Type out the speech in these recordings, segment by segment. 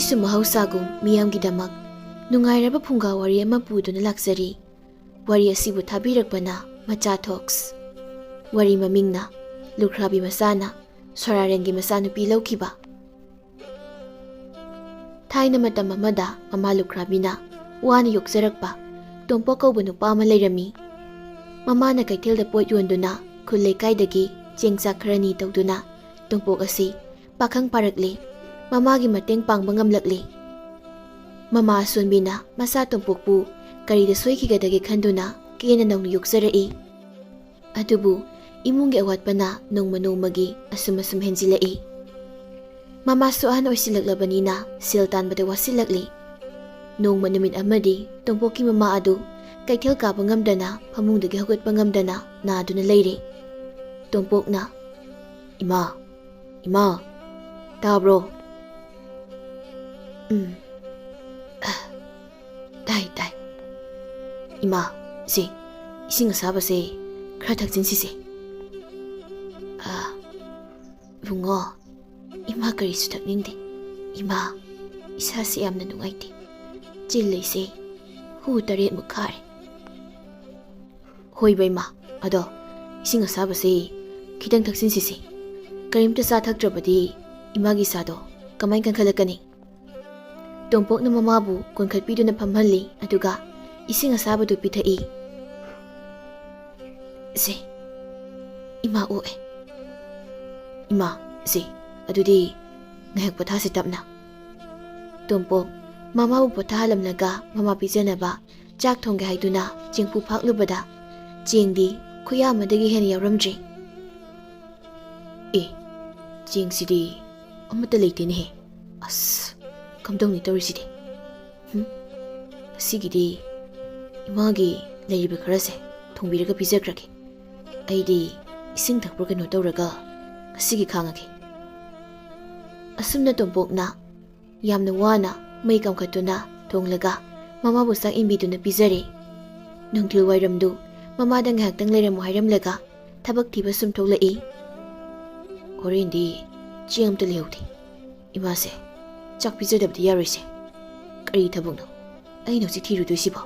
ꯑꯩꯁꯨ ꯃꯍꯧꯁꯥꯒꯨꯝ ꯃꯤꯌꯥꯝꯒꯤꯗꯃꯛ ꯅꯨꯡꯉꯥꯏꯔꯕ ꯐꯨꯡꯒꯥ ꯋꯥꯔꯤ ꯑꯃ ꯄꯨꯗꯨꯅ ꯂꯥꯛꯆꯔꯤ. ꯋꯥꯔꯤ ꯑꯁꯤꯕꯨ ꯊꯥꯕꯤꯔꯛꯄꯅ ꯃꯆꯥ ꯊꯣꯛꯁ. ꯋꯥꯔꯤ ꯃꯃꯤꯡꯅ ꯂꯨꯈ꯭ꯔꯥꯕꯤ ꯃꯆꯥꯅ ꯁꯣꯔꯥꯔꯦꯟꯒꯤ ꯃꯆꯥꯅꯨꯄꯤ ꯂꯧꯈꯤꯕ. ꯊꯥꯏꯅ ꯃꯇꯝ ꯑꯃꯗ ꯃꯃꯥ ꯂꯨꯈ꯭ꯔꯥꯕꯤꯅ ꯋꯥꯅ ꯌꯣꯛꯆꯔꯛꯄ ꯇꯣꯝꯄꯣꯛ ꯀꯧꯕ ꯅꯨꯄꯥ ꯑꯃ ꯂꯩꯔꯝꯃꯤ. ꯃꯃꯥꯅ ꯀꯩꯊꯦꯜꯗ ꯄꯣꯠ ꯌꯣꯟꯗꯨꯅ ꯈꯨꯜ ꯂꯩꯀꯥꯏꯗꯒꯤ ꯆꯦꯡ ꯆꯥꯛ ꯈꯔꯅꯤ ꯇꯧꯗꯨꯅ ꯇꯣꯝꯄꯣꯛ ꯑꯁꯤ ꯄꯥꯈꯪ ꯐꯥꯔꯛꯂꯤ. ꯃꯃꯥꯒꯤ ꯃꯇꯦꯡ ꯄꯥꯡꯕ ꯉꯝꯂꯛꯂꯤ. ꯃꯃꯥ ꯑꯁꯣꯟꯕꯤꯅ ꯃꯆꯥ ꯇꯣꯝꯄꯣꯛꯄꯨ ꯀꯔꯤꯗ ꯁꯣꯏꯈꯤꯒꯗꯒꯦ ꯈꯟꯗꯨꯅ ꯀꯦꯅ ꯅꯧꯅ ꯌꯣꯛꯆꯔꯛꯏ. ꯑꯗꯨꯕꯨ ꯏꯃꯨꯡꯒꯤ ꯑꯋꯥꯠꯄꯅ ꯅꯣꯡꯃ ꯅꯣꯡꯃꯒꯤ ꯑꯁꯨꯝ ꯍꯦꯟꯖꯤꯜꯂꯛꯏ. ꯃꯃꯥꯁꯨ ꯑꯍꯟ ꯑꯣꯏꯁꯤꯜꯂꯛꯂꯕꯅꯤꯅ ꯁꯦꯜ ꯇꯥꯟꯕꯗ ꯋꯥꯁꯤꯜꯂꯛꯂꯤ. ꯅꯣꯡꯃ ꯅꯨꯃꯤꯠ ꯑꯃꯗꯤ ꯇꯣꯝꯄꯣꯛꯀꯤ ꯃꯃꯥ ꯑꯗꯨ ꯀꯩꯊꯦꯜ ꯀꯥꯕ ꯉꯝꯗꯅ ꯐꯃꯨꯡꯗꯒꯤ ꯍꯧꯒꯠꯄ ꯉꯝꯗꯅ ꯅꯥꯗꯨꯅ ꯂꯩꯔꯦ. ꯇꯣꯝꯄꯣꯛꯅ "ꯏꯃꯥ, ꯏꯃꯥ, ꯇꯥꯕ꯭ꯔꯣ?" ꯇꯥꯏ. "ꯏꯃꯥ, ꯏꯁꯤꯡ ꯑꯁꯥꯕꯁꯦ ꯈꯔ ꯊꯛꯆꯤꯟꯁꯤꯁꯦ." "ꯏꯕꯨꯡꯉꯣ, ꯏꯃꯥ ꯀꯔꯤꯁꯨ ꯊꯛꯅꯤꯡꯗꯦ. ꯏꯃꯥ, ꯏꯁꯥꯁꯦ ꯌꯥꯝꯅ ꯅꯨꯡꯉꯥꯏꯇꯦ. ꯆꯤꯜꯂꯩꯁꯦ 8-9 ꯈꯥꯔꯦ." "ꯍꯣꯏꯕ ꯏꯃꯥ, ꯑꯗꯣ ꯏꯁꯤꯡ ꯑꯁꯥꯕꯁꯦ ꯈꯤꯇꯪ ꯊꯛꯆꯤꯟꯁꯤꯁꯦ. ꯀꯔꯤꯝꯇ ꯆꯥ ꯊꯛꯇ꯭ꯔꯕꯗꯤ ꯏꯃꯥꯒꯤ ꯏꯁꯥꯗꯣ ꯀꯃꯥꯏ ꯀꯟꯈꯠꯂꯛꯀꯅꯤ?" ꯇꯣꯝꯄꯣꯛꯅ ꯃꯃꯥꯕꯨ ꯀꯣꯟꯈꯠꯄꯤꯗꯨꯅ ꯐꯝꯍꯜꯂꯤ. ꯑꯗꯨꯒ ꯏꯁꯤꯡ ꯑꯁꯥꯕꯗꯨ ꯄꯤꯊꯛꯏ. "ꯏꯃꯥ ꯑꯣꯛꯑꯦ." "ꯏꯃꯥ, ꯑꯗꯨꯗꯤ ꯉꯥꯏꯍꯥꯛ ꯄꯣꯊꯥꯁꯤ ꯇꯞꯅ." ꯇꯣꯝꯄꯣꯛ ꯃꯃꯥꯕꯨ ꯄꯣꯊꯥꯍꯜꯂꯝꯂꯒ ꯃꯃꯥ ꯄꯤꯖꯅꯕ ꯆꯥꯛ ꯊꯣꯡꯒꯦ ꯍꯥꯏꯗꯨꯅ ꯆꯦꯡꯐꯨ ꯐꯥꯛꯂꯨꯕꯗ ꯆꯦꯡꯗꯤ ꯈꯨꯌꯥ ꯑꯃꯗꯒꯤ ꯍꯦꯟꯅ ꯌꯥꯎꯔꯝꯗ꯭ꯔꯤ. "ꯆꯦꯡꯁꯤꯗꯤ ꯑꯃꯠꯇ ꯂꯩꯇꯦꯅꯦꯍꯦ. ꯑꯁ, ꯀꯝꯗꯧꯅꯤ ꯇꯧꯔꯤꯁꯤꯗꯤ? ꯉꯁꯤꯒꯤꯗꯤ ꯏꯃꯥꯒꯤ ꯂꯩꯔꯤꯕ ꯈꯔꯁꯦ ꯊꯣꯡꯕꯤꯔꯒ ꯄꯤꯖꯈ꯭ꯔꯒꯦ. ꯑꯩꯗꯤ ꯏꯁꯤꯡ ꯊꯛꯄ꯭ꯔ ꯀꯩꯅꯣ ꯇꯧꯔꯒ ꯉꯁꯤꯒꯤ ꯈꯥꯡꯉꯒꯦ." ꯑꯁꯨꯝꯅ ꯇꯣꯝꯄꯣꯛꯅ ꯌꯥꯝꯅ ꯋꯥꯅ ꯃꯩ ꯀꯥꯝꯈꯠꯇꯨꯅ ꯊꯣꯡꯂꯒ ꯃꯃꯥꯕꯨ ꯆꯥꯛ ꯏꯟꯕꯤꯗꯨꯅ ꯄꯤꯖꯔꯦ. ꯅꯨꯡꯊꯤꯜ ꯋꯥꯏꯔꯝꯗꯨ ꯃꯃꯥꯗ ꯉꯥꯏꯍꯥꯛꯇꯪ ꯂꯩꯔꯝꯃꯨ ꯍꯥꯏꯔꯝꯂꯒ ꯊꯕꯛ ꯊꯤꯕ ꯁꯨꯝ ꯊꯣꯛꯂꯛꯏ. "ꯍꯣꯔꯦꯟꯗꯤ ꯆꯦꯡ ꯑꯝꯇ ꯂꯩꯍꯧꯗꯦ. ꯏꯃꯥꯁꯦ ꯆꯥꯛ ꯄꯤꯖꯗꯕꯗꯤ ꯌꯥꯔꯣꯏꯁꯦ. ꯀꯔꯤ ꯊꯕꯛꯅꯣ ꯑꯩꯅ ꯍꯧꯖꯤꯛ ꯊꯤꯔꯨꯗꯣꯏꯁꯤꯕꯣ?"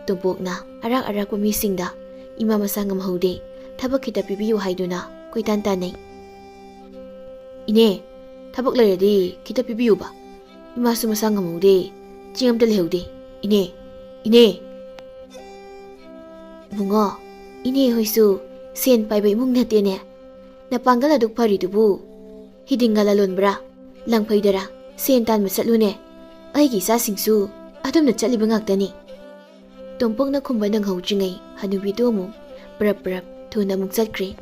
ꯇꯣꯝꯄꯣꯛꯅ ꯑꯔꯥꯛ ꯃꯤꯁꯤꯡꯗ ꯏꯃꯥ ꯃꯁꯥ ꯉꯝꯍꯧꯗꯦ, ꯊꯕꯛ ꯈꯤꯇ ꯄꯤꯕꯤꯌꯨ ꯍꯥꯏꯗꯨꯅ ꯀꯣꯏꯇꯥꯟ ꯇꯥꯟꯅꯩ. "ꯏꯅꯦ, ꯊꯕꯛ ꯂꯩꯔꯗꯤ ꯈꯤꯇ ꯄꯤꯕꯤꯌꯨꯕ. ꯏꯃꯥꯁꯨ ꯃꯁꯥ ꯉꯝꯍꯧꯗꯦ, ꯆꯦꯡ ꯑꯝꯇ ꯂꯩꯍꯧꯗꯦ. ꯏꯅꯦ." "ꯏꯕꯨꯡꯉꯣ, ꯏꯅꯦ ꯍꯣꯏꯁꯨ ꯁꯦꯟ ꯄꯥꯏꯕ ꯏꯃꯨꯡ ꯅꯠꯇꯦꯅꯦ. ꯅꯄꯥꯡꯒꯜ ꯑꯗꯨꯛ ꯐꯔꯤꯗꯨꯕꯨ ꯍꯤꯗꯤꯡꯒ ꯂꯂꯣꯟꯕ꯭ꯔꯥ, ꯂꯪꯐꯩꯗꯔꯥ ꯁꯦꯟ ꯇꯥꯟꯕ ꯆꯠꯂꯨꯅꯦ. ꯑꯩꯒꯤ ꯏꯆꯥꯁꯤꯡꯁꯨ ꯑꯗꯨꯝꯅ ꯆꯠꯂꯤꯕ ꯉꯥꯛꯇꯅꯤ." ꯇꯣꯝꯄꯣꯛꯅ ꯈꯨꯝꯕ ꯅꯪꯍꯧꯗ꯭ꯔꯤꯉꯩ ꯍꯅꯨꯕꯤꯗꯨ ꯑꯃꯨꯛ ꯄ꯭ꯔꯞ ꯊꯨꯅ ꯑꯃꯨꯛ ꯆꯠꯈ꯭ꯔꯦ.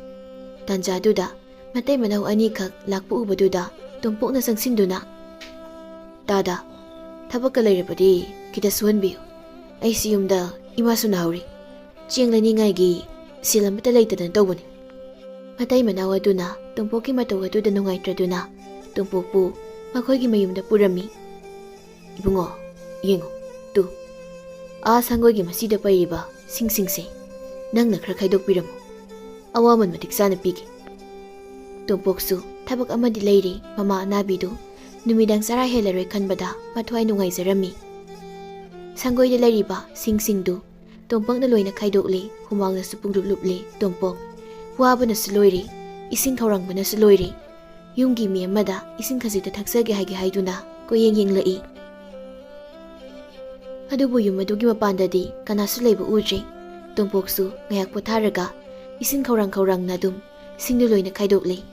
ꯇꯥꯟꯖꯥꯗꯨꯗ ꯃꯇꯩ ꯃꯅꯥꯎ ꯑꯅꯤꯈꯛ ꯂꯥꯛꯄ ꯎꯕꯗꯨꯗ ꯇꯣꯝꯄꯣꯛꯅ ꯆꯪꯁꯤꯟꯗꯨꯅ, "ꯇꯥꯗ, ꯊꯕꯛꯀ ꯂꯩꯔꯕꯗꯤ ꯈꯤꯇ ꯁꯨꯍꯟꯕꯤꯌꯨ. ꯑꯩꯁꯤ ꯌꯨꯝꯗ ꯏꯃꯥꯁꯨ ꯅꯥꯍꯧꯔꯤ. ꯆꯦꯡ ꯂꯩꯅꯤꯡꯉꯥꯏꯒꯤ ꯁꯦꯜ ꯑꯃꯠꯇ ꯂꯩꯇꯗꯅ ꯇꯧꯕꯅꯤ." ꯃꯇꯩ ꯃꯅꯥꯎ ꯑꯗꯨꯅ ꯇꯣꯝꯄꯣꯛꯀꯤ ꯃꯇꯧ ꯑꯗꯨꯗ ꯅꯨꯡꯉꯥꯏꯇ꯭ꯔꯗꯨꯅ ꯇꯣꯝꯄꯣꯛꯄꯨ ꯃꯈꯣꯏꯒꯤ ꯃꯌꯨꯝꯗ ꯄꯨꯔꯝꯃꯤ. "ꯏꯕꯨꯡꯉꯣ, ꯌꯦꯡꯉꯨ ꯇꯨ, ꯁꯪꯒꯣꯏꯒꯤ ꯃꯆꯤꯗ ꯄꯩꯔꯤꯕ ꯁꯤꯡꯁꯦ ꯅꯪꯅ ꯈꯔ ꯈꯥꯏꯗꯣꯛꯄꯤꯔꯝꯃꯨ. ꯑꯋꯥꯃꯟ ꯃꯇꯤꯛ ꯆꯥꯅ ꯄꯤꯒꯦ." ꯇꯣꯝꯄꯣꯛꯁꯨ ꯊꯕꯛ ꯑꯃꯗꯤ ꯂꯩꯔꯤ. ꯃꯃꯥ ꯑꯅꯥꯕꯤꯗꯨ ꯅꯨꯃꯤꯗꯥꯡ ꯆꯔꯥ ꯍꯦꯜꯂꯔꯣꯏ ꯈꯟꯕꯗ ꯃꯊ꯭ꯋꯥꯏ ꯅꯨꯡꯉꯥꯏꯖꯔꯝꯃꯤ. ꯁꯪꯒꯣꯏꯗ ꯂꯩꯔꯤꯕ ꯁꯤꯡꯁꯤꯡꯗꯨ ꯇꯣꯝꯄꯣꯛꯅ ꯂꯣꯏꯅ ꯈꯥꯏꯗꯣꯛꯂꯤ. ꯍꯨꯃꯥꯡꯅꯁꯨ ꯄꯨꯡꯂꯨꯞ ꯂꯨꯞꯂꯤ. ꯇꯣꯝꯄꯣꯛ ꯋꯥꯕꯅꯁꯨ ꯂꯣꯏꯔꯤ, ꯏꯁꯤꯡ ꯈꯧꯔꯥꯡꯕꯅꯁꯨ ꯂꯣꯏꯔꯤ. ꯌꯨꯝꯒꯤ ꯃꯤ ꯑꯃꯗ ꯏꯁꯤꯡ ꯈꯖꯤꯛꯇ ꯊꯛꯆꯒꯦ ꯍꯥꯏꯗꯨꯅ ꯀꯣꯏꯌꯦꯡ ꯌꯦꯡꯂꯛꯏ. ꯑꯗꯨꯕꯨ ꯌꯨꯝ ꯑꯗꯨꯒꯤ ꯃꯄꯥꯟꯗꯗꯤ ꯀꯅꯥꯁꯨ ꯂꯩꯕ ꯎꯗ꯭ꯔꯤ. ꯇꯣꯝꯄꯣꯛꯁꯨ ꯉꯥꯏꯍꯥꯛ ꯄꯣꯊꯥꯔꯒ ꯏꯁꯤꯡ ꯈꯧꯔꯥꯡꯅ ꯑꯗꯨꯝ ꯁꯤꯡꯗꯨ ꯂꯣꯏꯅ ꯈꯥꯏꯗꯣꯛꯂꯤ.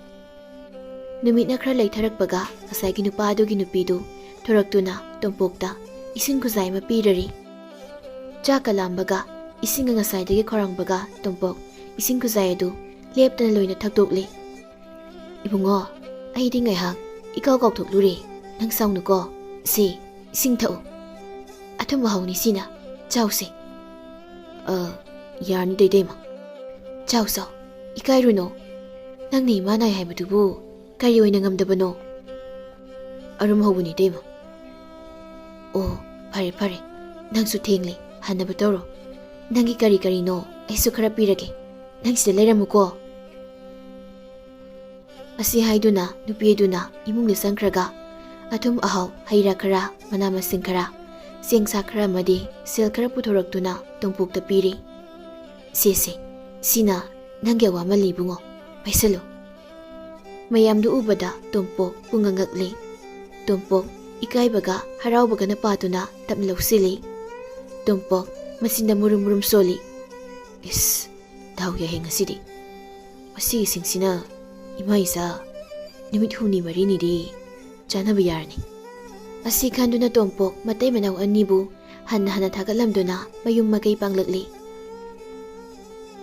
ꯅꯨꯃꯤꯠꯅ ꯈꯔ ꯂꯩꯊꯔꯛꯄꯒ ꯉꯁꯥꯏꯒꯤ ꯅꯨꯄꯥ ꯑꯗꯨꯒꯤ ꯅꯨꯄꯤꯗꯨ ꯊꯣꯔꯛꯇꯨꯅ ꯇꯣꯝꯄꯣꯛꯇ ꯏꯁꯤꯡ ꯈꯨꯖꯥꯏ ꯑꯃ ꯄꯤꯔꯔꯤ. ꯆꯥꯛꯀ ꯂꯥꯝꯕꯒ ꯏꯁꯤꯡꯒ ꯉꯁꯥꯏꯗꯒꯤ ꯈꯧꯔꯥꯡꯕꯒ ꯇꯣꯝꯄꯣꯛ ꯏꯁꯤꯡ ꯈꯨꯖꯥꯏ ꯑꯗꯨ ꯂꯦꯞꯇꯅ ꯂꯣꯏꯅ ꯊꯛꯇꯣꯛꯂꯤ. "ꯏꯕꯨꯡꯉꯣ, ꯑꯩꯗꯤ ꯉꯥꯏꯍꯥꯛ ꯀꯥꯎꯊꯣꯛꯂꯨꯔꯦ. ꯅꯪ ꯁꯥꯎꯅꯨꯀꯣ. ꯏꯁꯤꯡ ꯊꯛꯎ. ꯑꯊꯨꯝꯕ ꯍꯥꯎꯅꯤ ꯁꯤꯅ. ꯆꯥꯎꯁꯦ." "ꯌꯥꯔꯅꯤ ꯏꯇꯩꯃ." "ꯆꯥꯎ, ꯏꯀꯥꯏꯔꯨꯅꯣ. ꯅꯪꯅ ꯏꯃꯥ ꯅꯥꯏ ꯍꯥꯏꯕꯗꯨꯕꯨ ꯀꯔꯤ ꯑꯣꯏꯅ ꯉꯝꯗꯕꯅꯣ?" "ꯑꯔꯨꯝ ꯍꯧꯕꯅꯤ ꯏꯇꯩꯃ." "ꯑꯣ, ꯐꯔꯦ. ꯅꯪꯁꯨ ꯊꯦꯡꯂꯦ, ꯍꯟꯅꯕ ꯇꯧꯔꯣ. ꯅꯪꯒꯤ ꯀꯔꯤꯅꯣ ꯑꯩꯁꯨ ꯈꯔ ꯄꯤꯔꯒꯦ. ꯅꯪ ꯁꯤꯗ ꯂꯩꯔꯝꯃꯨꯀꯣ." ꯑꯁꯤ ꯍꯥꯏꯗꯨꯅ ꯅꯨꯄꯤ ꯑꯗꯨꯅ ꯏꯃꯨꯡꯗ ꯆꯪꯈ꯭ꯔꯒ ꯑꯊꯨꯝ ꯑꯍꯥꯎ ꯍꯩꯔꯥ ꯈꯔ ꯃꯅꯥ ꯃꯁꯤꯡ ꯈꯔ ꯆꯦꯡ ꯆꯥꯛ ꯈꯔ ꯑꯃꯗꯤ ꯁꯦꯜ ꯈꯔ ꯄꯨꯊꯣꯔꯛꯇꯨꯅ ꯇꯣꯝꯄꯣꯛꯇ ꯄꯤꯔꯤ꯫ ꯁꯦ ꯁꯤꯅ ꯅꯪꯒꯤ ꯑꯋꯥꯃꯜ ꯏꯕꯨꯡꯉꯣ ꯄꯥꯏꯁꯜꯂꯨ꯫ ꯃꯌꯥꯝꯗꯨ ꯎꯕꯗ ꯇꯣꯝꯄꯣꯛ ꯄꯨꯡꯉꯛꯉꯛꯂꯤ꯫ ꯇꯣꯝꯄꯣꯛ ꯏꯀꯥꯏꯕꯒ ꯍꯔꯥꯎꯕꯒꯅ ꯄꯥꯗꯨꯅ ꯇꯞꯅ ꯂꯧꯁꯤꯜꯂꯤ꯫ ꯇꯣꯝꯄꯣꯛ ꯃꯆꯤꯟꯗ ꯃꯨꯔꯨꯝ ꯃꯨꯔꯨꯝ ꯁꯣꯜꯂꯤ꯫ ꯏꯁ ꯗꯥꯎ ꯌꯥꯍꯦ ꯉꯁꯤꯗꯤ, ꯃꯁꯤꯒꯤꯁꯤꯡꯁꯤꯅ ꯏꯃꯥ ꯏꯆꯥ ꯅꯨꯃꯤꯠ ꯍꯨꯝꯅꯤ ꯃꯔꯤꯅꯤꯗꯤ ꯆꯥꯅꯕ ꯌꯥꯔꯅꯤ꯫ ꯑꯁꯤ ꯈꯟꯗꯨꯅ ꯇꯣꯝꯄꯣꯛ ꯃꯇꯩ ꯃꯅꯥꯎ ꯑꯅꯤꯕꯨ ꯍꯟꯅ ꯊꯥꯒꯠꯂꯝꯗꯨꯅ ꯃꯌꯨꯝ ꯃꯀꯩ ꯄꯥꯡꯂꯛꯂꯤ꯫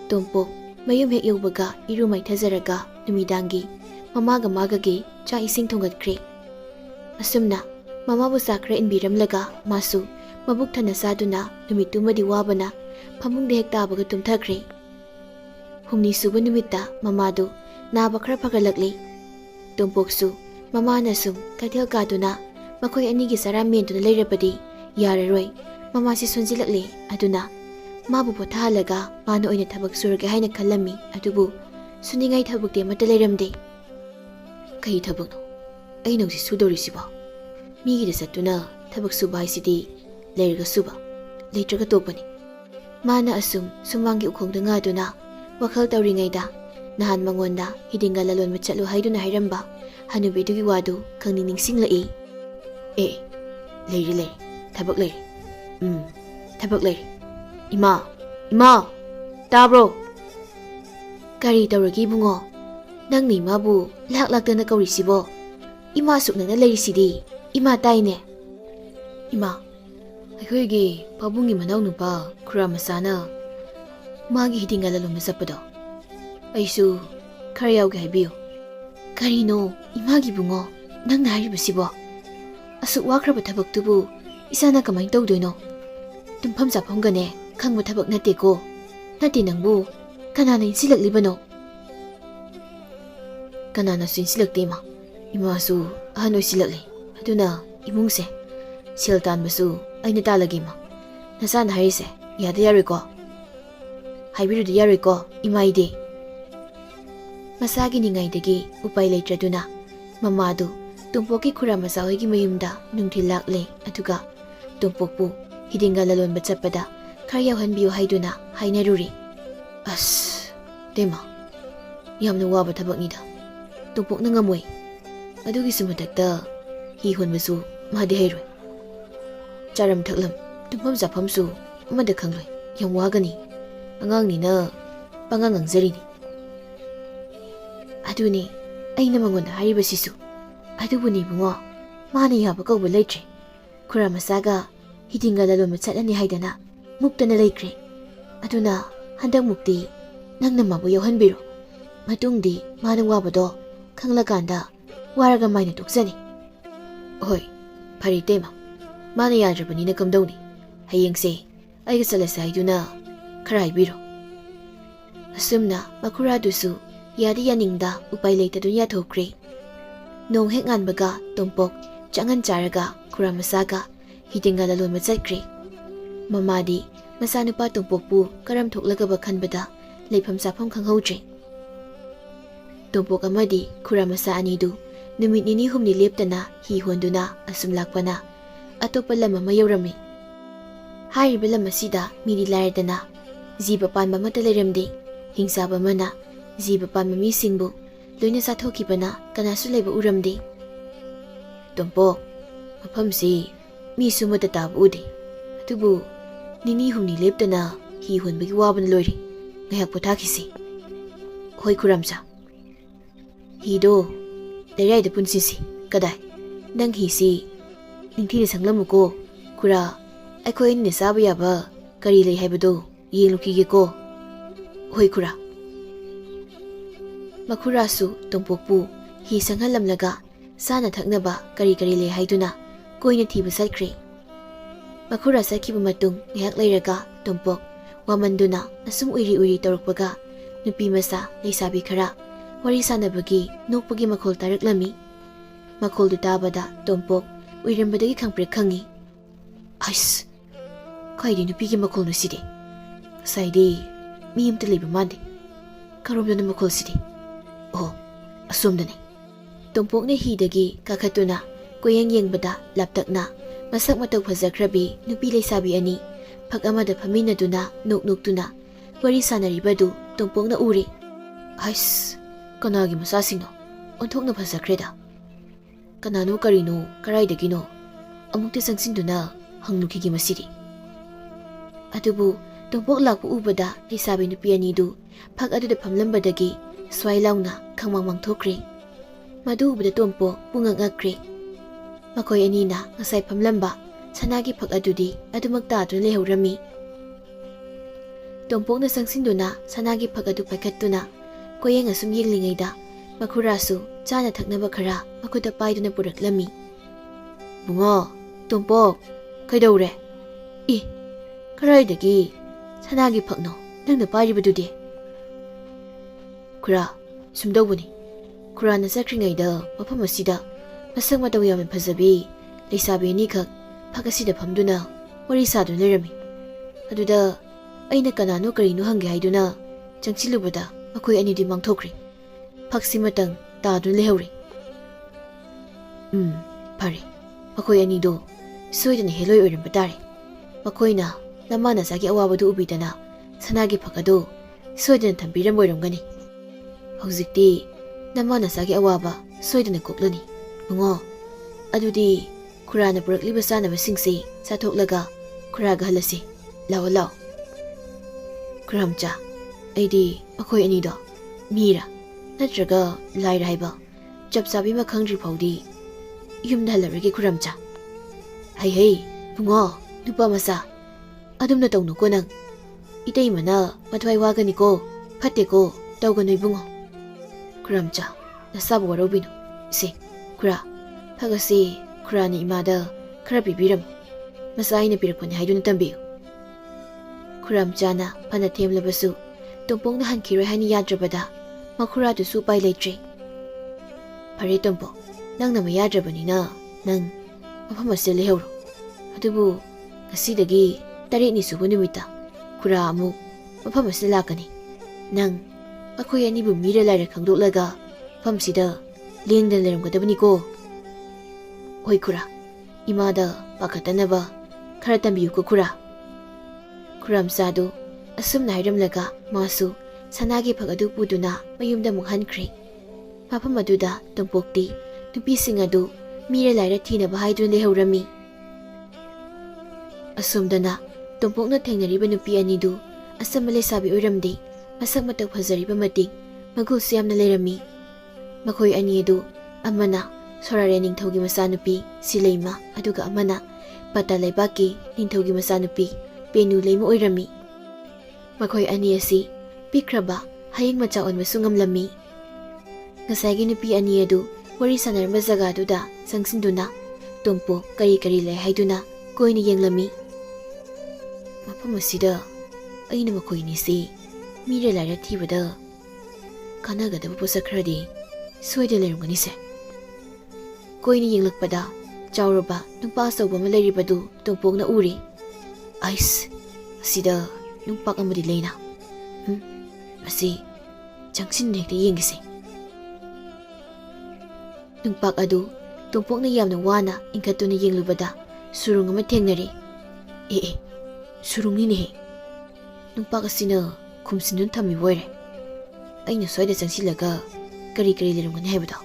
ꯇꯣꯝꯄꯣꯛ ꯃꯌꯨꯝ ꯍꯦꯛ ꯌꯧꯕꯒ ꯏꯔꯨ ꯃꯥꯏꯊꯖꯔꯒ ꯅꯨꯃꯤꯗꯥꯡꯒꯤ ꯃꯃꯥꯒ ꯃꯥꯒꯒꯤ ꯆꯥꯛ ꯏꯁꯤꯡ ꯊꯣꯡꯒꯠꯈ꯭ꯔꯦ꯫ ꯑꯁꯨꯝꯅ ꯃꯃꯥꯕꯨ ꯆꯥꯛ ꯈꯔ ꯏꯟꯕꯤꯔꯝꯂꯒ ꯃꯥꯁꯨ ꯃꯕꯨꯛ ꯊꯟꯅ ꯆꯥꯗꯨꯅ ꯅꯨꯃꯤꯠꯇꯨꯃꯗꯤ ꯋꯥꯕꯅ ꯐꯃꯨꯡꯗ ꯍꯦꯛ ꯇꯥꯕꯒ ꯇꯨꯝꯊꯈ꯭ꯔꯦ꯫ ꯍꯨꯝꯅꯤ ꯁꯨꯕ ꯅꯨꯃꯤꯠꯇ ꯃꯃꯥꯗꯨ ꯅꯥꯕ ꯈꯔ ꯐꯒꯠꯂꯛꯂꯤ꯫ ꯇꯣꯝꯄꯣꯛꯁꯨ ꯃꯃꯥꯅ ꯁꯨꯝ ꯀꯩꯊꯦꯜ ꯀꯥꯗꯨꯅ ꯃꯈꯣꯏ ꯑꯅꯤꯒꯤ ꯆꯔꯥ ꯃꯦꯟꯗꯨꯅ ꯂꯩꯔꯕꯗꯤ ꯌꯥꯔꯔꯣꯏ, ꯃꯃꯥꯁꯤ ꯁꯣꯟꯖꯤꯜꯂꯛꯂꯤ, ꯑꯗꯨꯅ ꯃꯥꯕꯨ ꯄꯣꯊꯥꯍꯜꯂꯒ ꯃꯥꯅ ꯑꯣꯏꯅ ꯊꯕꯛ ꯁꯨꯔꯒꯦ ꯍꯥꯏꯅ ꯈꯜꯂꯝꯃꯤ꯫ ꯑꯗꯨꯕꯨ ꯁꯨꯅꯤꯡꯉꯥꯏ ꯊꯕꯛꯇꯤ ꯑꯃꯠꯇ ꯂꯩꯔꯝꯗꯦ꯫ ꯀꯩ ꯊꯕꯛꯅꯣ ꯑꯩꯅ ꯍꯧꯖꯤꯛ ꯁꯨꯗꯧꯔꯤꯁꯤꯕꯣ? ꯃꯤꯒꯤꯗ ꯆꯠꯇꯨꯅ ꯊꯕꯛ ꯁꯨꯕ ꯍꯥꯏꯁꯤꯗꯤ ꯂꯩꯔꯒ ꯁꯨꯕ, ꯂꯩꯇ꯭ꯔꯒ ꯇꯣꯛꯄꯅꯤ꯫ ꯃꯥꯅ ꯑꯁꯨꯝ ꯁꯨꯃꯥꯡꯒꯤ ꯎꯈꯣꯡꯗ ꯉꯥꯗꯨꯅ ꯋꯥꯈꯜ ꯇꯧꯔꯤꯉꯩꯗ ꯅꯍꯥꯟ ꯃꯉꯣꯟꯗ ꯍꯤꯗꯤꯡꯒ ꯂꯂꯣꯟꯕ ꯆꯠꯂꯨ ꯍꯥꯏꯗꯨꯅ ꯍꯥꯏꯔꯝꯕ ꯍꯅꯨꯕꯤꯗꯨꯒꯤ ꯋꯥꯗꯨ ꯈꯪꯅꯤꯡ ꯅꯤꯡꯁꯤꯡꯂꯛꯏ꯫ ꯂꯩꯔꯤ ꯊꯕꯛ ꯂꯩꯔꯤ, ꯊꯕꯛ ꯂꯩꯔꯤ꯫ ꯏꯃꯥ ꯇꯥꯕ꯭ꯔꯣ? ꯀꯔꯤ ꯇꯧꯔꯒꯦ ꯏꯕꯨꯡꯉꯣ? ꯅꯪꯅ ꯏꯃꯥꯕꯨ ꯂꯥꯛꯇꯅ ꯀꯧꯔꯤꯁꯤꯕꯣ? ꯏꯃꯥ ꯁꯨꯛ ꯅꯛꯅ ꯂꯩꯔꯤꯁꯤꯗꯤ, ꯏꯃꯥ ꯇꯥꯏꯅꯦ꯫ ꯏꯃꯥ, ꯑꯩꯈꯣꯏꯒꯤ ꯄꯥꯕꯨꯡꯒꯤ ꯃꯅꯥꯎ ꯅꯨꯄꯥ ꯈꯨꯔꯥ ꯃꯆꯥꯅ ꯃꯥꯒꯤ ꯍꯤꯗꯤꯡꯒ ꯂꯂꯣꯟꯕ ꯆꯠꯄꯗꯣ ꯑꯩꯁꯨ ꯈꯔ ꯌꯥꯎꯒꯦ ꯍꯥꯏꯕꯤꯌꯨ꯫ ꯀꯔꯤꯅꯣ ꯏꯃꯥꯒꯤ ꯏꯕꯨꯡꯉꯣ ꯅꯪꯅ ꯍꯥꯏꯔꯤꯕꯁꯤꯕꯣ? ꯑꯁꯨꯛ ꯋꯥꯈ꯭ꯔꯕ ꯊꯕꯛꯇꯨꯕꯨ ꯏꯆꯥꯅ ꯀꯃꯥꯏꯅ ꯇꯧꯗꯣꯏꯅꯣ? ꯇꯨꯝꯐꯝ ꯆꯥꯐꯝꯒꯅꯦ ꯈꯪꯕ ꯊꯕꯛ ꯅꯠꯇꯦꯀꯣ꯫ ꯅꯠꯇꯦ, ꯅꯪꯕꯨ ꯀꯅꯥꯅ ꯏꯟꯁꯤꯜꯂꯛꯂꯤꯕꯅꯣ? ꯀꯅꯥꯅꯁꯨ ꯏꯟꯁꯤꯜꯂꯛꯇꯦ ꯏꯃꯥ. ꯏꯃꯥꯁꯨ ꯑꯍꯟ ꯑꯣꯏꯁꯤꯜꯂꯛꯂꯤ, ꯑꯗꯨꯅ ꯏꯃꯨꯡꯁꯦ ꯁꯦꯜ ꯇꯥꯟꯕꯁꯨ ꯑꯩꯅ ꯇꯥꯜꯂꯒꯦ ꯏꯃꯥ. ꯅꯆꯥꯅ ꯍꯥꯏꯔꯤꯁꯦ ꯌꯥꯗ ꯌꯥꯔꯣꯏꯀꯣ? ꯍꯥꯏꯕꯤꯔꯨꯗꯤ ꯌꯥꯔꯣꯏꯀꯣ ꯏꯃꯥꯏꯗꯤ? ꯃꯁꯥꯒꯤ ꯅꯤꯡꯉꯥꯏꯗꯒꯤ ꯎꯄꯥꯏ ꯂꯩꯇ꯭ꯔꯗꯨꯅ ꯃꯃꯥꯗꯨ ꯇꯣꯝꯄꯣꯛꯀꯤ ꯈꯨꯔꯥ ꯃꯆꯥ ꯍꯣꯏꯒꯤ ꯃꯌꯨꯝꯗ ꯅꯨꯡꯊꯤꯜ ꯂꯥꯛꯂꯦ, ꯑꯗꯨꯒ ꯇꯣꯝꯄꯣꯛꯄꯨ ꯍꯤꯗꯤꯡꯒ ꯂꯂꯣꯟꯕ ꯆꯠꯄꯗ ꯈꯔ ꯌꯥꯎꯍꯟꯕꯤꯌꯨ ꯍꯥꯏꯗꯨꯅ ꯍꯥꯏꯅꯔꯨꯔꯤ꯫ ꯑꯁ ꯇꯦꯃꯥ, ꯌꯥꯝꯅ ꯋꯥꯕ ꯊꯕꯛꯅꯤꯗ. ꯇꯣꯝꯄꯣꯛꯅ ꯉꯝꯃꯣꯏ. ꯑꯗꯨꯒꯤꯁꯨ ꯃꯊꯛꯇ ꯍꯤ ꯍꯣꯟꯕꯁꯨ ꯃꯥꯗꯤ ꯍꯩꯔꯣꯏ. ꯆꯥꯔꯝ ꯊꯛꯂꯝ ꯇꯨꯝꯐꯝ ꯆꯥꯐꯝꯁꯨ ꯑꯃꯗ ꯈꯪꯂꯣꯏ. ꯌꯥꯝ ꯋꯥꯒꯅꯤ. ꯑꯉꯥꯡꯅꯤꯅ ꯄꯉꯥꯡ ꯉꯥꯡꯖꯔꯤꯅꯤ. ꯑꯗꯨꯅꯤ ꯑꯩꯅ ꯃꯉꯣꯟꯗ ꯍꯥꯏꯔꯤꯕꯁꯤꯁꯨ. ꯑꯗꯨꯕꯨꯅꯤ ꯏꯕꯨꯡꯉꯣ, ꯃꯥꯅ ꯌꯥꯕ ꯀꯧꯕ ꯂꯩꯇ꯭ꯔꯦ. ꯈꯨꯔꯥ ꯃꯆꯥꯒ ꯍꯤꯗꯤꯡꯒ ꯂꯂꯣꯟꯕ ꯆꯠꯂꯅꯤ ꯍꯥꯏꯗꯅ ꯃꯨꯛꯇꯅ ꯂꯩꯈ꯭ꯔꯦ. ꯑꯗꯨꯅ ꯍꯟꯗꯛ ꯃꯨꯛꯇꯤ ꯅꯪꯅ ꯃꯥꯕꯨ ꯌꯥꯎꯍꯟꯕꯤꯔꯣ. ꯃꯇꯨꯡꯗꯤ ꯃꯥꯅ ꯋꯥꯕꯗꯣ ꯈꯪꯂꯀꯥꯟꯗ ꯋꯥꯔꯒ ꯃꯥꯏꯅ ꯇꯣꯛꯆꯅꯤ. ꯍꯣꯏ ꯐꯔꯦ ꯏꯇꯩꯃ, ꯃꯥꯅ ꯌꯥꯗ꯭ꯔꯕꯅꯤꯅ ꯀꯝꯗꯧꯅꯤ? ꯍꯌꯦꯡꯁꯦ ꯑꯩꯒ ꯆꯠꯂꯁꯦ ꯍꯥꯏꯗꯨꯅ ꯈꯔ ꯍꯥꯏꯕꯤꯔꯣ. ꯑꯁꯨꯝꯅ ꯃꯈꯨꯔꯥꯗꯨꯁꯨ ꯌꯥꯗꯤ ꯌꯥꯅꯤꯡꯗ ꯎꯄꯥꯏ ꯂꯩꯇꯗꯨꯅ ꯌꯥꯊꯣꯛꯈ꯭ꯔꯦ. ꯅꯣꯡ ꯍꯦꯛ ꯉꯥꯟꯕꯒ ꯇꯣꯝꯄꯣꯛ ꯆꯥꯉꯟ ꯆꯥꯔꯒ ꯈꯨꯔꯥ ꯃꯆꯥꯒ ꯍꯤꯗꯤꯡꯒ ꯂꯂꯣꯟꯕ ꯆꯠꯈ꯭ꯔꯦ. ꯃꯃꯥꯗꯤ ꯃꯆꯥꯅꯨꯄꯥ ꯇꯣꯝꯄꯣꯛꯄꯨ ꯀꯔꯝ ꯊꯣꯛꯂꯒꯕ ꯈꯟꯕꯗ ꯂꯩꯐꯝ ꯆꯥꯐꯝ ꯈꯪꯍꯧꯗ꯭ꯔꯦ. ꯇꯣꯝꯄꯣꯛ ꯑꯃꯗꯤ ꯈꯨꯔꯥ ꯃꯆꯥ ꯑꯅꯤꯗꯨ ꯅꯨꯃꯤꯠ ꯅꯤꯅꯤ ꯍꯨꯝꯅꯤ ꯂꯦꯞꯇꯅ ꯍꯤ ꯍꯣꯟꯗꯨꯅ ꯑꯁꯨꯝ ꯂꯥꯛꯄꯅ ꯑꯇꯣꯞꯄ ꯂꯝ ꯑꯃ ꯌꯧꯔꯝꯃꯤ. ꯍꯥꯏꯔꯤꯕ ꯂꯝ ꯑꯁꯤꯗ ꯃꯤꯗꯤ ꯂꯥꯏꯔꯗꯅ ꯖꯤꯕ ꯄꯥꯟꯕ ꯑꯃꯠꯇ ꯂꯩꯔꯝꯗꯦ. ꯍꯤꯡꯆꯥꯕ ꯑꯃꯅ ꯖꯤꯕ ꯄꯥꯟꯕ ꯃꯤꯁꯤꯡꯕꯨ ꯂꯣꯏꯅ ꯆꯥꯊꯣꯛꯈꯤꯕꯅ ꯀꯅꯥꯁꯨ ꯂꯩꯕ ꯎꯔꯝꯗꯦ. ꯇꯣꯝꯄꯣꯛ, ꯃꯐꯝꯁꯤ ꯃꯤꯁꯨ ꯑꯃꯠꯇ ꯇꯥꯕ ꯎꯗꯦ. ꯑꯗꯨꯕꯨ ꯅꯤꯅꯤ ꯍꯨꯝꯅꯤ ꯂꯦꯞꯇꯅ ꯍꯤ ꯍꯣꯟꯕꯒꯤ ꯋꯥꯕꯅ ꯂꯣꯏꯔꯦ. ꯉꯥꯏꯍꯥꯛ ꯄꯣꯊꯥꯈꯤꯁꯤ. ꯍꯣꯏ ꯈꯨꯔꯥꯝꯆꯥ. ꯍꯤꯗꯣ ꯂꯩꯔꯥꯏꯗ ꯄꯨꯟꯁꯤꯁꯤ. ꯀꯗꯥꯏ? ꯅꯪ ꯍꯤꯁꯤ ꯅꯤꯡꯊꯤꯅ ꯁꯪꯂꯝꯃꯨꯀꯣ. ꯈꯨꯔꯥ, ꯑꯩꯈꯣꯏ ꯑꯅꯤꯅ ꯆꯥꯕ ꯌꯥꯕ ꯀꯔꯤ ꯂꯩ ꯍꯥꯏꯕꯗꯣ ꯌꯦꯡꯂꯨꯈꯤꯒꯦꯀꯣ. ꯍꯣꯏ ꯈꯨꯔꯥ. ꯃꯈꯨꯔꯥꯁꯨ ꯇꯣꯝꯄꯣꯛꯄꯨ ꯍꯤ ꯁꯪꯍꯜꯂꯝꯂꯒ ꯆꯥꯅ ꯊꯛꯅꯕ ꯀꯔꯤ ꯂꯩ ꯍꯥꯏꯗꯨꯅ ꯀꯣꯏꯅ ꯊꯤꯕ ꯆꯠꯈ꯭ꯔꯦ. ꯃꯈꯨꯔꯥ ꯆꯠꯈꯤꯕ ꯃꯇꯨꯡ ꯉꯥꯏꯍꯥꯛ ꯂꯩꯔꯒ ꯇꯣꯝꯄꯣꯛ ꯋꯥꯃꯟꯗꯨꯅ ꯑꯁꯨꯝ ꯎꯏꯔꯤ ꯇꯧꯔꯛꯄꯒ ꯅꯨꯄꯤ ꯃꯆꯥ ꯂꯩꯁꯥꯕꯤ ꯈꯔ ꯋꯥꯔꯤ ꯁꯥꯟꯅꯕꯒꯤ ꯅꯣꯛꯄꯒꯤ ꯃꯈꯣꯜ ꯇꯥꯔꯛꯂꯝꯃꯤ. ꯃꯈꯣꯜꯗꯨ ꯇꯥꯕꯗ ꯇꯣꯝꯄꯣꯛ ꯎꯏꯔꯝꯕꯗꯒꯤ ꯈꯪꯄ꯭ꯔꯦꯛ ꯈꯪꯉꯤ. ꯑꯁ, ꯀꯥꯏꯗꯩ ꯅꯨꯄꯤꯒꯤ ꯃꯈꯣꯜꯅꯣ ꯁꯤꯗꯤ? ꯉꯁꯥꯏꯗꯤ ꯃꯤ ꯑꯃꯇ ꯂꯩꯕ ꯃꯥꯟꯗꯦ. ꯀꯔꯣꯝꯗꯅꯣ ꯃꯈꯣꯜꯁꯤꯗꯤ? ꯑꯣ, ꯑꯁꯣꯝꯗꯅꯤ. ꯇꯣꯝꯄꯣꯛꯅ ꯍꯤꯗꯒꯤ ꯀꯥꯈꯠꯇꯨꯅ Koyang yengbada laptakna masak matau fajakrabi nupi leisabi ani phak amada phaminaduna noknoktuna wari sanaribadu Tumpokna uri. Ais, kanagi masasino onthokna fajakreda. Kanano karino karaidagino amukta sangsinduna hangnukigi masiri. Adubu Tumpok lakpu ubada leisabi nupi anidu phak aduda phamlambadagi swai launa khangmangmang thokri. Madu ubada Tumpok pungangakri. Makoy anina ngasay phamlamba sanagi phak adudi adumakta adun lehorami. Tumpok na sangsinduna sanagi phak adu paikhattuna koyeng asum yenglingayda makhurasu chana thaknaba khara makuta paiduna puraklami. Bungo, Tumpok, kaidawre? I, karaidagi sanagi phakno nangna pairibadudi. Khura, sumdawbani. Khurana sakringayda mafam asida masak matau yamna phajabi leisabi ani khak phak asida phamduna wari sadun lerami. Aduda aina kanano karino hangge haiduna changchilubada makoy anidi mangthokri. Phaksi matang tadun lehori. Phare. Makoy anido soidana heloi oiramba tare. Makoyna lamana sagi awabadu ubidana sanagi phakado soidana thambiram oiramgani. Hojikti lamana sagi awaba soidana koklani. Bungo, adudi Khurana purakliba sanabasingse sathoklaga Khuraga halasi. Lao lao. Khuramcha, aidi makoy anido mira natraga laira haiba chapsabi ma khangri phawdi yumda halarage Khuramcha. Hai bungo nupa masa adumna tawnu ko nang itay mana mathwai wagani ko phatte ko tawganoi bungo. Khuramcha nasabu warobino se Khura phagasi Khurana imada khara pibiram masa aina pirakpani haiduna tambiyu. Khuramchana phana themlabasu Tumpokna hankiroi haini yadrabada makhuradusu pai leitre. Phare Tumpok, nangna ma yadrabanina nang mafam asida lehoro. Adubu ngasidagi 8 suba numita Khura amuk mafam asida lakani. Nang akoy anibu mira laira khangdoklaga famsida lengdana leramgadabani ko. Hoi Khura, imada pakhatanaba khara tambiyu ko Khura. Khuramchadu asumna hairamlaga masu sanagi phak adu puduna mayumda muk hankri. Mafam aduda Tumpokti nupising adu mira laira thinaba haidun lehorami. Asumdana Tumpokna thengnariba nupi anidu asama leisabi oiramdi masak matau phajariba mating magusu yamna lerami. Makoy ani adu amana Sorare ningthaugi masanupi Sileima aduga amana Pata Laibaki ningthaugi masanupi Penu leima oirami. Makoy ani asi pikraba hayeng macha onbasu ngamlami. Ngasaygi nupi ani adu wari sanaramba jagaduda sangsinduna Tumpok kari lai haiduna koina yenglami. Mafam asida aina makoyni si mira laira thibada kanagadaba posa kharadi soida lerumgani se. Koina yenglakpada chawraba nupa asauba ma leiribadu Tumpokna uri. Ais, asida nungpak amadi leina. Asi changsin hekta yengise. Nungpak adu Tumpokna yamna wana ingkatuna yenglubada surung ama thengnari. Surung ni he. Nungpak asina khumsinun thami boire. Aina soida changsilaga kari lerumgani haibada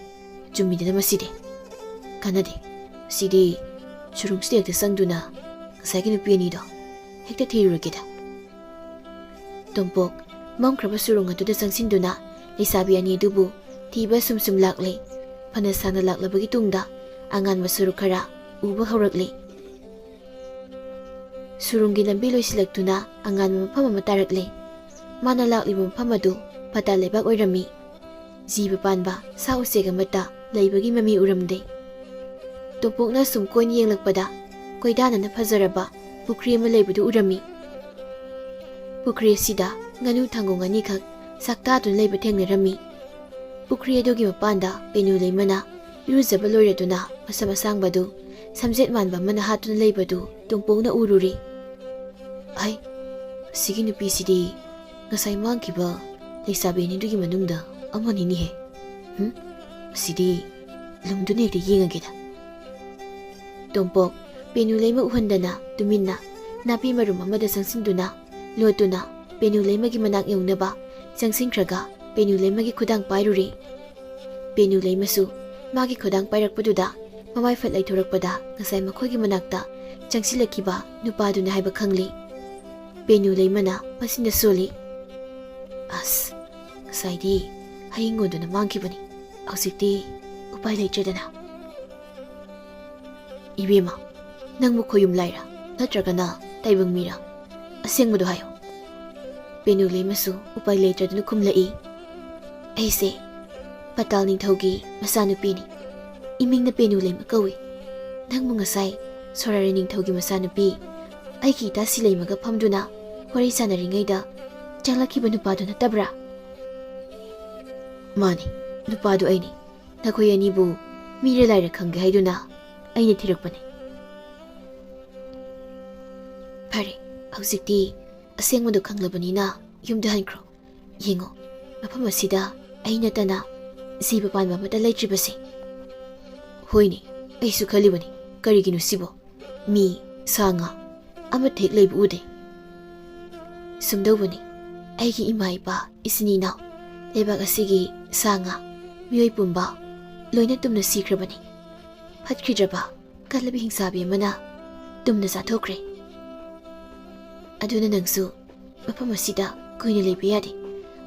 chumidana maside. Kanade sidi surung sida sangduna ngasaygi nupi anido hekta thirurageda. Tumpok mamkraba surung aduda sangsinduna leisabi ani adubu thiba sumsum lakle. Phana sana laklabagi tungda anganba suruk khara uba haurakle. Surunggi lambi loisilaktuna anganba mafam ama tarakle. Mana lakliba mafam adu Pata Laibak oirami. Jiba panba sa useg amata laibagi mami uramde. Tumpokna sum koin yenglakpada koidana phajaraba pukri ama leibadu urami. Pukri sida nganu thangung ani khak sakta dun leiba thengnerami. Pukri adugi mapanda penu leimana iruzaba loiraduna masam asangbadu samjet manba mana hatuna leibadu Tumpokna ururi. Ai, sigi nupi sidi ngasay mangkiba leisabi ni dugi manungda amani ni he. Sidi lumdune hekta yengageda. Tompok Penu Leima uhandana tuminna napi marum amada sangsinduna lotuna Penu Leima gi manak yongnaba sangsingkraga Penu Leima gi khudang pairuri Penu Leima su magi khudang pairakpaduda mamai fat laithorakpada ngasai makhogi manakta changsilakiba nupaduna haiba khangli Penu Leimana masinda soli as ngasai hayingoduna mangkibani hausikti upai leitradana Ibema nangmu khoyum laira natragana taibang mira asengmudu hayo Penu Leima su upai leitraduna khumlai aise Patal Ningthaugi masanupini imingna Penu Leima kawi nangmu ngasai Sorare Ningthaugi masanupi aiki tasi leimaga phamduna wari sanaringaida changlakiba nupaduna tabra Mani nupadu aini nakhoi anibu mire laira khangge haiduna aini thirakpani Phare hausikti asengmadu khanglabanina yumda hankro yengo mafam asida aina tana Siba panba mata leitribasi Hoini aisu khalibani kariginu sibo mi sanga ama thek leibu ude sumdobani aigi ima ipa isini na lebak asigi sanga mioi pumba loina tumna sikrabani phatkhidraba kalabi hingsabi mana tumna sathokre aduna nangsu mafam asida koina leibe yade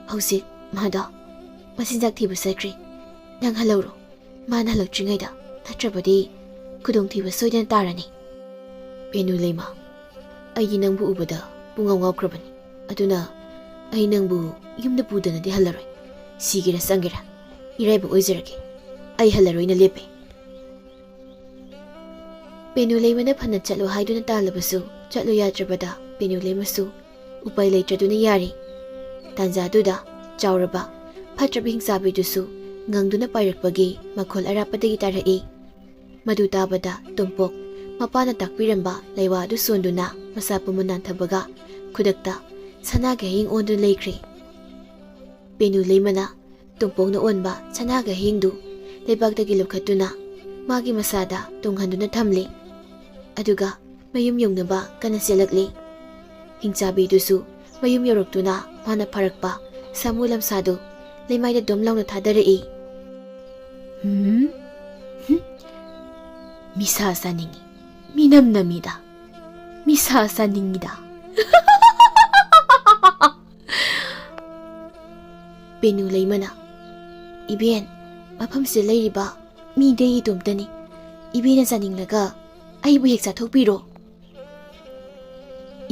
hausik mada Masinjak thibu sakri nang halauro mana halaktringaida natrabadi kudong thiba soidan tarani Penu Leima aigi nangbu ubada pungaw ngawkrabani aduna ai nangbu yumda pudana di halaroi sigira sangira iraiba oizarage ai halaroi na lepe Penu Leima na phana chalo haiduna talabasu chalo yatrabada Penu Leima su upai leitraduna yari tanjaduda chawraba Phatrabi hingsabidusu ngangduna pairakpagi makhol arapadagi tarai madu tabada Tompok mapana takpiramba leiwa adu sonduna masapu munanthabaga khudakta sanaga hing ondu leikri Penu Leimana Tompokna onba sanaga hingdu leibagdagi lukhatuna magi masada tunghanduna thamli aduga mayum yongnaba kana selakli hingsabidusu mayum yoroktuna mana pharakpa samulam sadu Leimaida domlauna thadarai Misa saningi minam namida Misa saningida Penu Leimana Iben mafamse leiriba mi dei idomtani ibena saninglaga aibu hek sathokpiro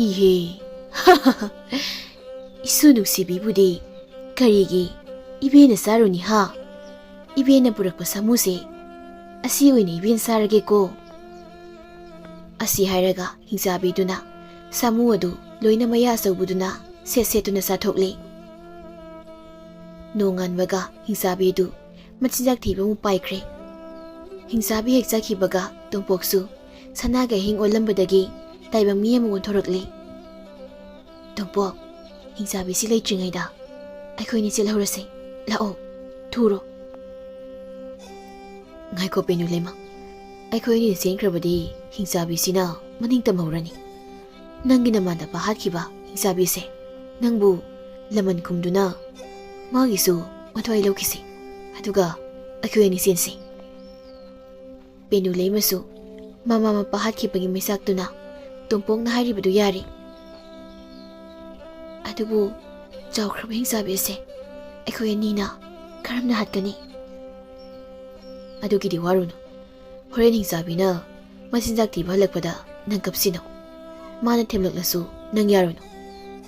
Ihe Isu nuksibibudi karigi Ibena saruni ha Ibena purakpa samuse Asi oina iben sarage ko Asi hairaga hingsabiduna samu adu loina maya asawbuduna setuna sathokli Nonganbaga hingsabidu machinjak thiba mu paikre hingsabi hek chakhibaga Tompoksu sanaga hing olambadagi taibang mi amu thorakli Tompok hingsabi si leitringaida aikhoini chilhorase Lao, Turo Ngaiko Penu Leima Aikhoini sengkrabadi hingsabi sina maning tamhaurani Nangi namanda pahatkiba hingsabi se Nangbu laman kumduna Magisu matwai laukisi Aduga aikhoini sensi Penu Leima su Mama mapahatkibagi misaktuna Tompok na haribadu yari Adubu Chawkraba hingsabi se Aikhoy nina karamna hatkani Adugidi waruno Horen hingsabina masinjak thiba halakpada nang kapsino Mana themlaklasu nang yaruno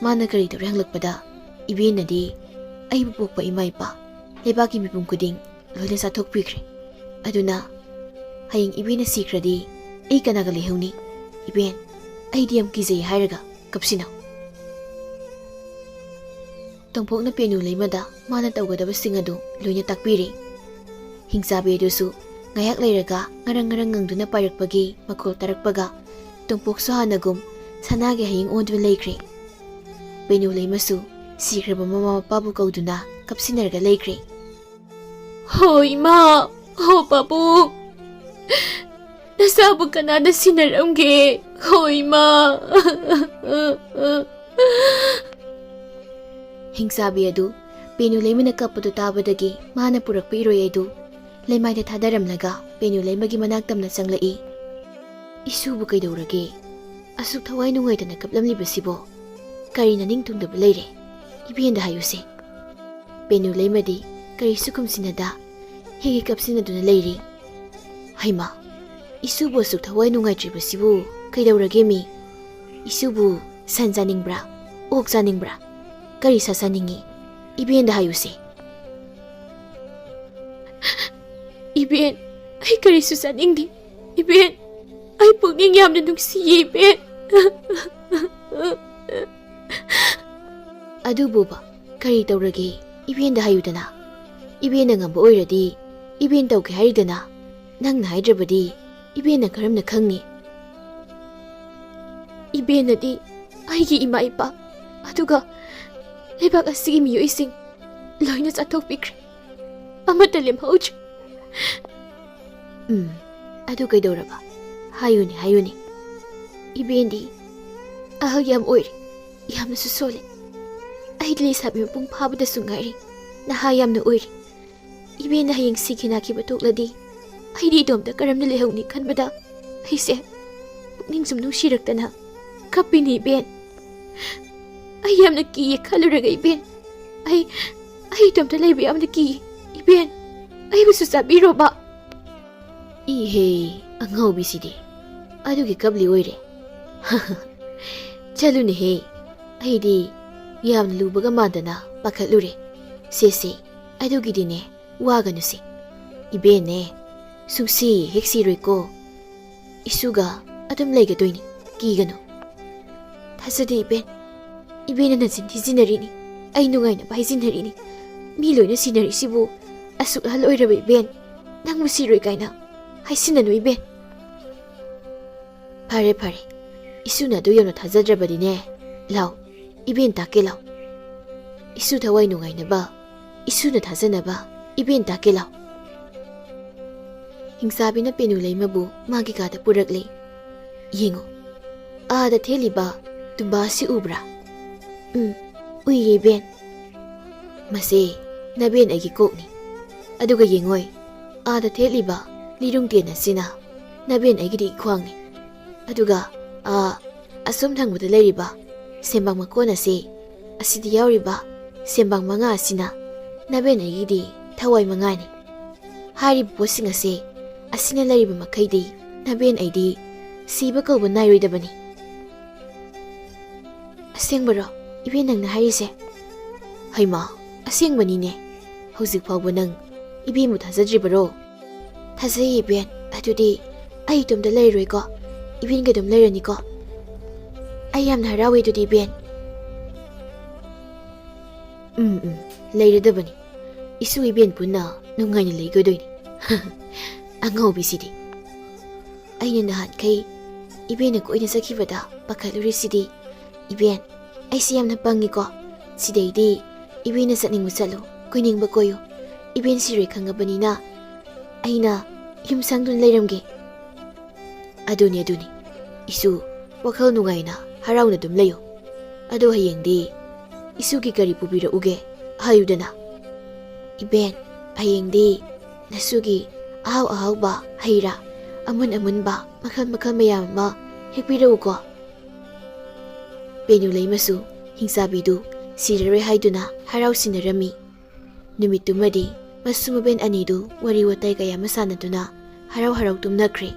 Mana kari tawre hanglakpada ibenadi aibu pokpa imaipa lebaki mipum kuding loina sathokpikre aduna haying ibena sikradi ei kanaga lehuni iben aidi am kizei hairaga kapsino Tompokna Penu Leimada mana tawgadaba singadu loina takpiri hingsabi adusu ngayak leiraga ngarang ngangduna pairakpagi makhol tarakpaga Tompoksu hanagum sanagi haying ondwe leikre Penu Leimasu sikraba mama mapabu kauduna kapsinarga leikre Ho ima ho papu Nasabu kanana sinaramge. Hoy ma. Hingsabi adu Penulay managkaputo tabadagi mana purak piroy adu. Laymay na tadaramlaga Penulay magi managtam na sanglai. Isubu kay daurage. Asuk thaway nungay ta nakaplamli basibo. Kari na ning tungdaba layre. Ibiyan da hayuse. Penulay madi kari sukum sinada. Higikap sinaduna layre. Hayma. Isubu asuk thaway nungay tribasibo. Kay daurage mi. Isubu san zaningbra. Ok zaningbra. Kari sasaningi. Ibiyan da hayuse. Ibiyan. Ay kari susaningdi. Ibiyan. Ay pugning yam na nungsiye Ibiyan. Adubo ba? Kari taurage. Ibiyan da hayudana. Ibiyan na ngamba oiradi. Ibiyan tawke haridana. Nang na haidrabadi. Ibiyan na karam na khangni. Ibiyan na di. Aigi ima ipa. Aduga. Lebak asigi miyoising. Loina chathokpikre. Amata lemhauj. Adu kaidoraba. Hayuni hayuni. Ibendi. Ahal yam oiri. Yamna susole. Aidli sabi mapung pabada sungari. Nahayam na oiri. Iben na hayang sikinaki batukladi. Aidi domda karam na lehawni kanbada. Ayse. Pukning sumnung shirakta na. Kapini Iben. Ay yam na kiye kaluraga Iben. Ay domda laybi yam na kiye. Iben. Ay masusabiro ba? Ihe. Ang hawbi sidi. Adugi kabli oire. Chalo ni he. Ay di. Yam na lubaga madana. Pakalure. Sese. Adugi dine. Waga no si. Iben ne. Sungsi. Heksiroy ko. Isuga. Adam layga doyni. Kigano. Tasadi Iben. Iben na nansinti sinarini. Ay nungay na bahay sinarini. Miloy na sinari sibu. Asuk hal oiraba Iben. Nang masiroy kay na. Hay sinano Iben. Pare. Isu na doyo na tazadraba dine. Law. Iben take law. Isu taway nungay na ba? Isu na taza na ba? Iben take law. Hingsabi na Penulay mabu magikata puraklay. Yingo. Da theli ba? Tumba si ubra. Uy Ben. Mase. Na Ben ay gikok ni. Aduga yingoy. Da theli ba? Lirung tiyan na sina. Na Ben ay gidi ikwang ni. Aduga. Asum thang budalay riba. Sembang mako na si. Asidi yaw riba. Sembang mga asina. Na Ben ay gidi taway mga ni. Hari bosi nga si. Asina lariba makaydi. Na Ben ay di. Siba ka ba nairoy da ba ni? Asing baro, Iben nang naharise. Hay ma, asing ba ni ne? Hauzik pa ba nang Iben mo tazadri baro? Tazay Iben, atudi, ay dumda layroy ko. Iben ka dumlayran ko. Ayam na haraway to di Iben. Layra da ba ni? Isu Iben po na nung nga nilay ko doy ni. Ang hobby sidi. Ay nanahan kay Iben ako ay nasakibada pakaluri sidi. Iben, ay siyam na pangi ko. Si Daydi, Iben na sa ning masalo. Kuning ba koyo? Iben si Rick hanga ba nina? Ay na, yung sang dun layramge. Aduni. Isu, wakal nungay na, haraw na dumlayo. Ado hayang di. Isu kikari pubira uge, hayo na. Iben, hayang di. Nasugi, ahaw ba, hayra. Amun ba, makal mayam ma, hikpiraw ko. Penulay masu, hingsabi du, sirare haiduna, haraw sinarami. Numit tumadi, mas sumaben anidu, wariwatay kaya masana duna, haraw tumnakri.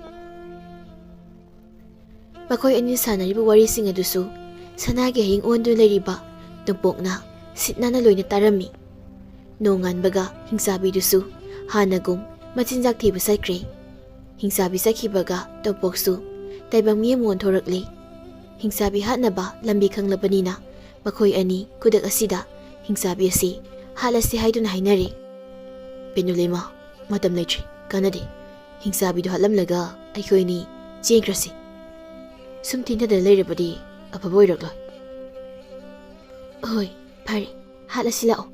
Makoy anin sana riba wari singa dusu, sanagi hing uwan lay riba, tumpok na, sitna na loy na tarami. Noongan baga, hingsabi dusu, hanagum, matsinjak tiba sa kri. Hingsabi sa kibaga, tumpok su, taybang miya muwan thorakli. Hingsabi hat na ba lambi kang labanina, makoy ani kudak asida, hingsabi asi, halas si haidun hainari. Penulay ma, matam laytri, kanadi, hingsabi do halam laga, ay koy ni, jengkrasi. Sumtin na dalay rabadi, apaboy ragloy. Hoy, pare, halas sila o.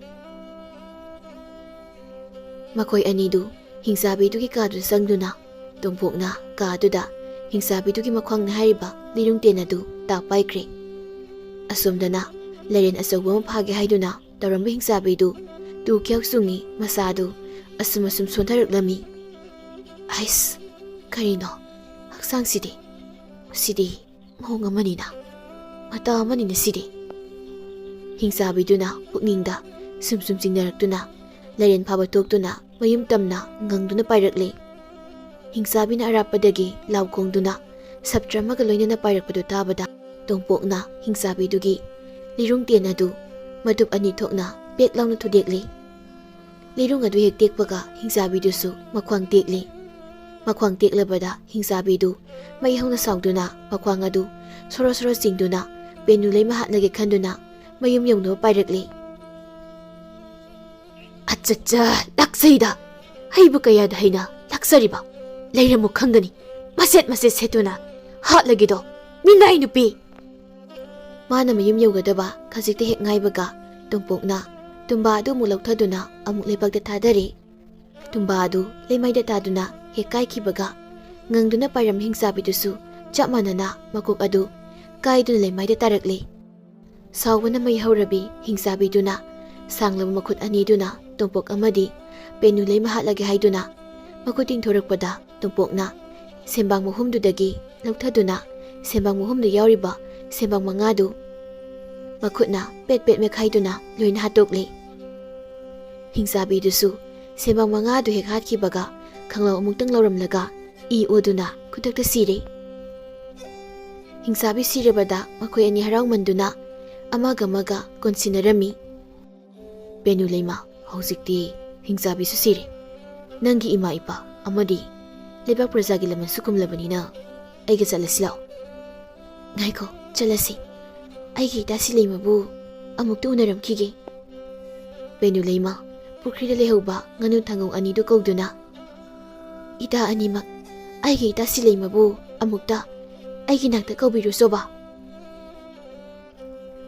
Makoy ani do, hingsabi do kikadun sang duna, ꯇꯣꯝꯄꯣꯛꯅ ꯀꯥ ꯑꯗꯨꯗ ꯍꯤꯡꯆꯥꯕꯤꯗꯨꯒꯤ ꯃꯈ꯭ꯋꯥꯡꯅ ꯍꯥꯏꯔꯤꯕ ꯂꯤꯔꯨꯡ ten ꯑꯗꯨ ꯇꯥꯛ ꯄꯥꯏꯈ꯭ꯔꯦ꯫ ꯑꯁꯣꯝꯗꯅ ꯂꯩꯔꯦꯟ ꯑꯆꯧꯕ ꯑꯃ ꯐꯥꯒꯦ ꯍꯥꯏꯗꯨꯅ ꯇꯧꯔꯝꯕ ꯍꯤꯡꯆꯥꯕꯤꯗꯨ two ꯀ꯭ꯌꯥꯎ ꯆꯨꯡꯉꯤ ꯃꯁꯥꯗꯨ ꯑꯁꯨꯝ ꯁꯣꯟꯊꯔꯛꯂꯝꯃꯤ꯫ ꯑꯩꯁ ꯀꯔꯤꯅꯣ ꯍꯛꯆꯥꯡꯁꯤꯗꯤ ꯁꯤꯗꯤ ꯃꯑꯣꯡ ꯑꯃꯅꯤꯅ ꯃꯇꯥ ꯑꯃꯅꯤꯅ ꯁꯤꯗꯤ꯫ ꯍꯤꯡꯆꯥꯕꯤꯗꯨꯅ ꯄꯨꯛꯅꯤꯡꯗ ꯁꯨꯝ ꯆꯤꯡꯅꯔꯛꯇꯨꯅ ꯂꯩꯔꯦꯟ ꯐꯥꯕ ꯇꯣꯛꯇꯨꯅ ꯃꯌꯨꯝ ꯇꯝꯅ ꯉꯪꯗꯨꯅ ꯄꯥꯏꯔꯛꯂꯦ꯫ ꯍꯤꯡꯆꯥꯕꯤꯅ ꯑꯔꯥꯞꯄꯗꯒꯤ ꯂꯥꯎꯈꯣꯡꯗꯨꯅ ꯁꯞꯇ꯭ꯔ ꯑꯃꯒ ꯂꯣꯏꯅꯅ ꯄꯥꯏꯔꯛꯄꯗꯨ ꯇꯥꯕꯗ ꯇꯣꯝꯄꯣꯛꯅ ꯍꯤꯡꯆꯥꯕꯤꯗꯨꯒꯤ ꯂꯤꯔꯨꯡ ꯇꯦꯟ ꯑꯗꯨ ꯃꯇꯨꯞ ꯑꯅꯤ ꯊꯣꯛꯅ ꯄꯦꯛ ꯂꯥꯎꯅ ꯊꯨꯗꯦꯛꯂꯦ꯫ ꯂꯤꯔꯨꯡ ꯑꯗꯨ ꯍꯦꯛ ꯇꯦꯛꯄꯒ ꯍꯤꯡꯆꯥꯕꯤꯗꯨꯁꯨ ꯃꯈ꯭ꯋꯥꯡ ꯇꯦꯛꯂꯦ꯫ ꯃꯈ꯭ꯋꯥꯡ ꯇꯦꯛꯂꯕꯗ ꯍꯤꯡꯆꯥꯕꯤꯗꯨ ꯃꯩ ꯍꯧꯅ ꯁꯥꯎꯗꯨꯅ ꯃꯈ꯭ꯋꯥꯡ ꯑꯗꯨ ꯁꯣꯔꯣ ꯆꯤꯡꯗꯨꯅ ꯄꯦꯅꯨ ꯂꯩꯃ ꯍꯥꯠꯂꯒꯦ ꯈꯟꯗꯨꯅ ꯃꯌꯨꯝ ꯌꯧꯅꯕ ꯄꯥꯏꯔꯛꯂꯦ꯫ ꯑꯆꯠꯆꯥ ꯂꯥꯛꯆꯩꯗ ꯍꯩꯕꯨ ꯀꯌꯥꯗ ꯍꯩꯅ ꯂꯥꯛꯆꯔꯤꯕ ꯂꯩꯔꯝꯃꯨ ꯈꯪꯒꯅꯤ ꯃꯆꯦꯠ ꯁꯦꯠꯇꯨꯅ ꯍꯥꯠꯂꯒꯦꯗꯣ ꯃꯤꯅꯥꯏ ꯅꯨꯄꯤ꯫ ꯃꯥꯅ ꯃꯌꯨꯝ ꯌꯧꯒꯗꯕ ꯈꯖꯤꯛꯇ ꯍꯦꯛ ꯉꯥꯏꯕꯒ ꯇꯣꯝꯄꯣꯛꯅ ꯇꯨꯝꯕꯥ ꯑꯗꯨ ꯑꯃꯨꯛ ꯂꯧꯊꯗꯨꯅ ꯑꯃꯨꯛ ꯂꯩꯕꯥꯛꯇ ꯊꯥꯗꯔꯦ꯫ ꯇꯨꯝꯕꯥ ꯑꯗꯨ ꯂꯩꯃꯩꯗ ꯇꯥꯗꯨꯅ ꯍꯦꯛ ꯀꯥꯏꯈꯤꯕꯒ ꯉꯪꯗꯨꯅ ꯄꯥꯏꯔꯝꯕ ꯍꯤꯡꯆꯥꯕꯤꯗꯨꯁꯨ ꯆꯞ ꯃꯥꯟꯅꯅ ꯃꯀꯣꯛ ꯑꯗꯨ ꯀꯥꯏꯗꯨꯅ ꯂꯩꯃꯥꯏꯗ ꯇꯥꯔꯛꯂꯦ꯫ ꯁꯥꯎꯕꯅ ꯃꯩ ꯍꯧꯔꯕꯤ ꯍꯤꯡꯆꯥꯕꯤꯗꯨꯅ ꯁꯥꯡꯂꯕ ꯃꯈꯨꯠ ꯑꯅꯤꯗꯨꯅ ꯇꯣꯝꯄꯣꯛ ꯑꯃꯗꯤ ꯄꯦꯅꯨ ꯂꯩꯃ ꯍꯥꯠꯂꯒꯦ ꯍꯥꯏꯗꯨꯅ ꯃꯈꯨꯠ ꯇꯤꯡꯊꯣꯔꯛꯄꯗ ꯇꯣꯝꯄꯣꯛꯅ ꯁꯦꯝꯕꯥꯡ ꯃꯍꯨꯝꯗꯨꯗꯒꯤ ꯂꯧꯊꯗꯨꯅ ꯁꯦꯝꯕꯥꯡ ꯃꯍꯨꯝꯗ ꯌꯥꯎꯔꯤꯕ ꯁꯦꯝꯕꯥꯡ ꯃꯉꯥꯗꯨ ꯃꯈꯨꯠꯅ ꯄꯦꯠ ꯃꯦꯠꯈꯥꯏꯗꯨꯅ ꯂꯣꯏꯅ ꯍꯥꯠꯇꯣꯛꯂꯦ꯫ ꯍꯤꯡꯆꯥꯕꯤꯗꯨꯁꯨ ꯁꯦꯝꯕꯥꯡ ꯃꯉꯥꯗꯨ ꯍꯦꯛ ꯍꯥꯠꯈꯤꯕꯒ ꯈꯪꯂꯥꯎ ꯑꯃꯨꯛꯇꯪ ꯂꯧꯔꯝꯂꯒ ꯏ ꯑꯣꯗꯨꯅ ꯈꯨꯗꯛꯇ ꯁꯤꯔꯦ꯫ ꯍꯤꯡꯆꯥꯕꯤ ꯁꯤꯔꯕꯗ ꯃꯈꯣꯏ ꯑꯅꯤ ꯍꯔꯥꯎꯃꯟꯗꯨꯅ ꯑꯃꯒ ꯀꯣꯟꯁꯤꯟꯅꯔꯝꯃꯤ꯫ ꯄꯦꯅꯨ ꯂꯩꯃ ꯍꯧꯖꯤꯛꯇꯤ ꯍꯤꯡꯆꯥꯕꯤꯁꯨ ꯁꯤꯔꯦ꯫ ꯅꯪꯒꯤ ꯏꯃꯥ ꯏꯄꯥ ꯑꯃꯗꯤ ꯂꯩꯕꯥꯛ ꯄ꯭ꯔꯖꯥꯒꯤ ꯂꯃꯟꯁꯨ ꯀꯨꯝꯂꯕꯅꯤꯅ ꯑꯩꯒ ꯆꯠꯂꯁꯤ ꯂꯥꯛꯑꯣ꯫ ꯉꯥꯏꯈꯣ ꯆꯠꯂꯁꯤ ꯑꯩꯒꯤ ꯏꯇꯥ ꯁꯤꯂꯩꯃꯕꯨ ꯑꯃꯨꯛꯇ ꯎꯅꯔꯝꯈꯤꯒꯦ꯫ ꯄꯦꯅꯨ ꯂꯩꯃ ꯄꯨꯈ꯭ꯔꯤꯗ ꯂꯩꯍꯧꯕ ꯉꯥꯅꯨ ꯊꯪꯒꯣꯡ ꯑꯅꯤꯗꯨ ꯀꯧꯗꯨꯅ ꯏꯇꯥ ꯑꯅꯤꯃꯛ ꯑꯩꯒꯤ ꯏꯇꯥ ꯁꯤꯂꯩꯃꯕꯨ ꯑꯃꯨꯛꯇ ꯑꯩꯒꯤ ꯅꯥꯛꯇ ꯀꯧꯕꯤꯔꯨꯆꯣꯕ꯫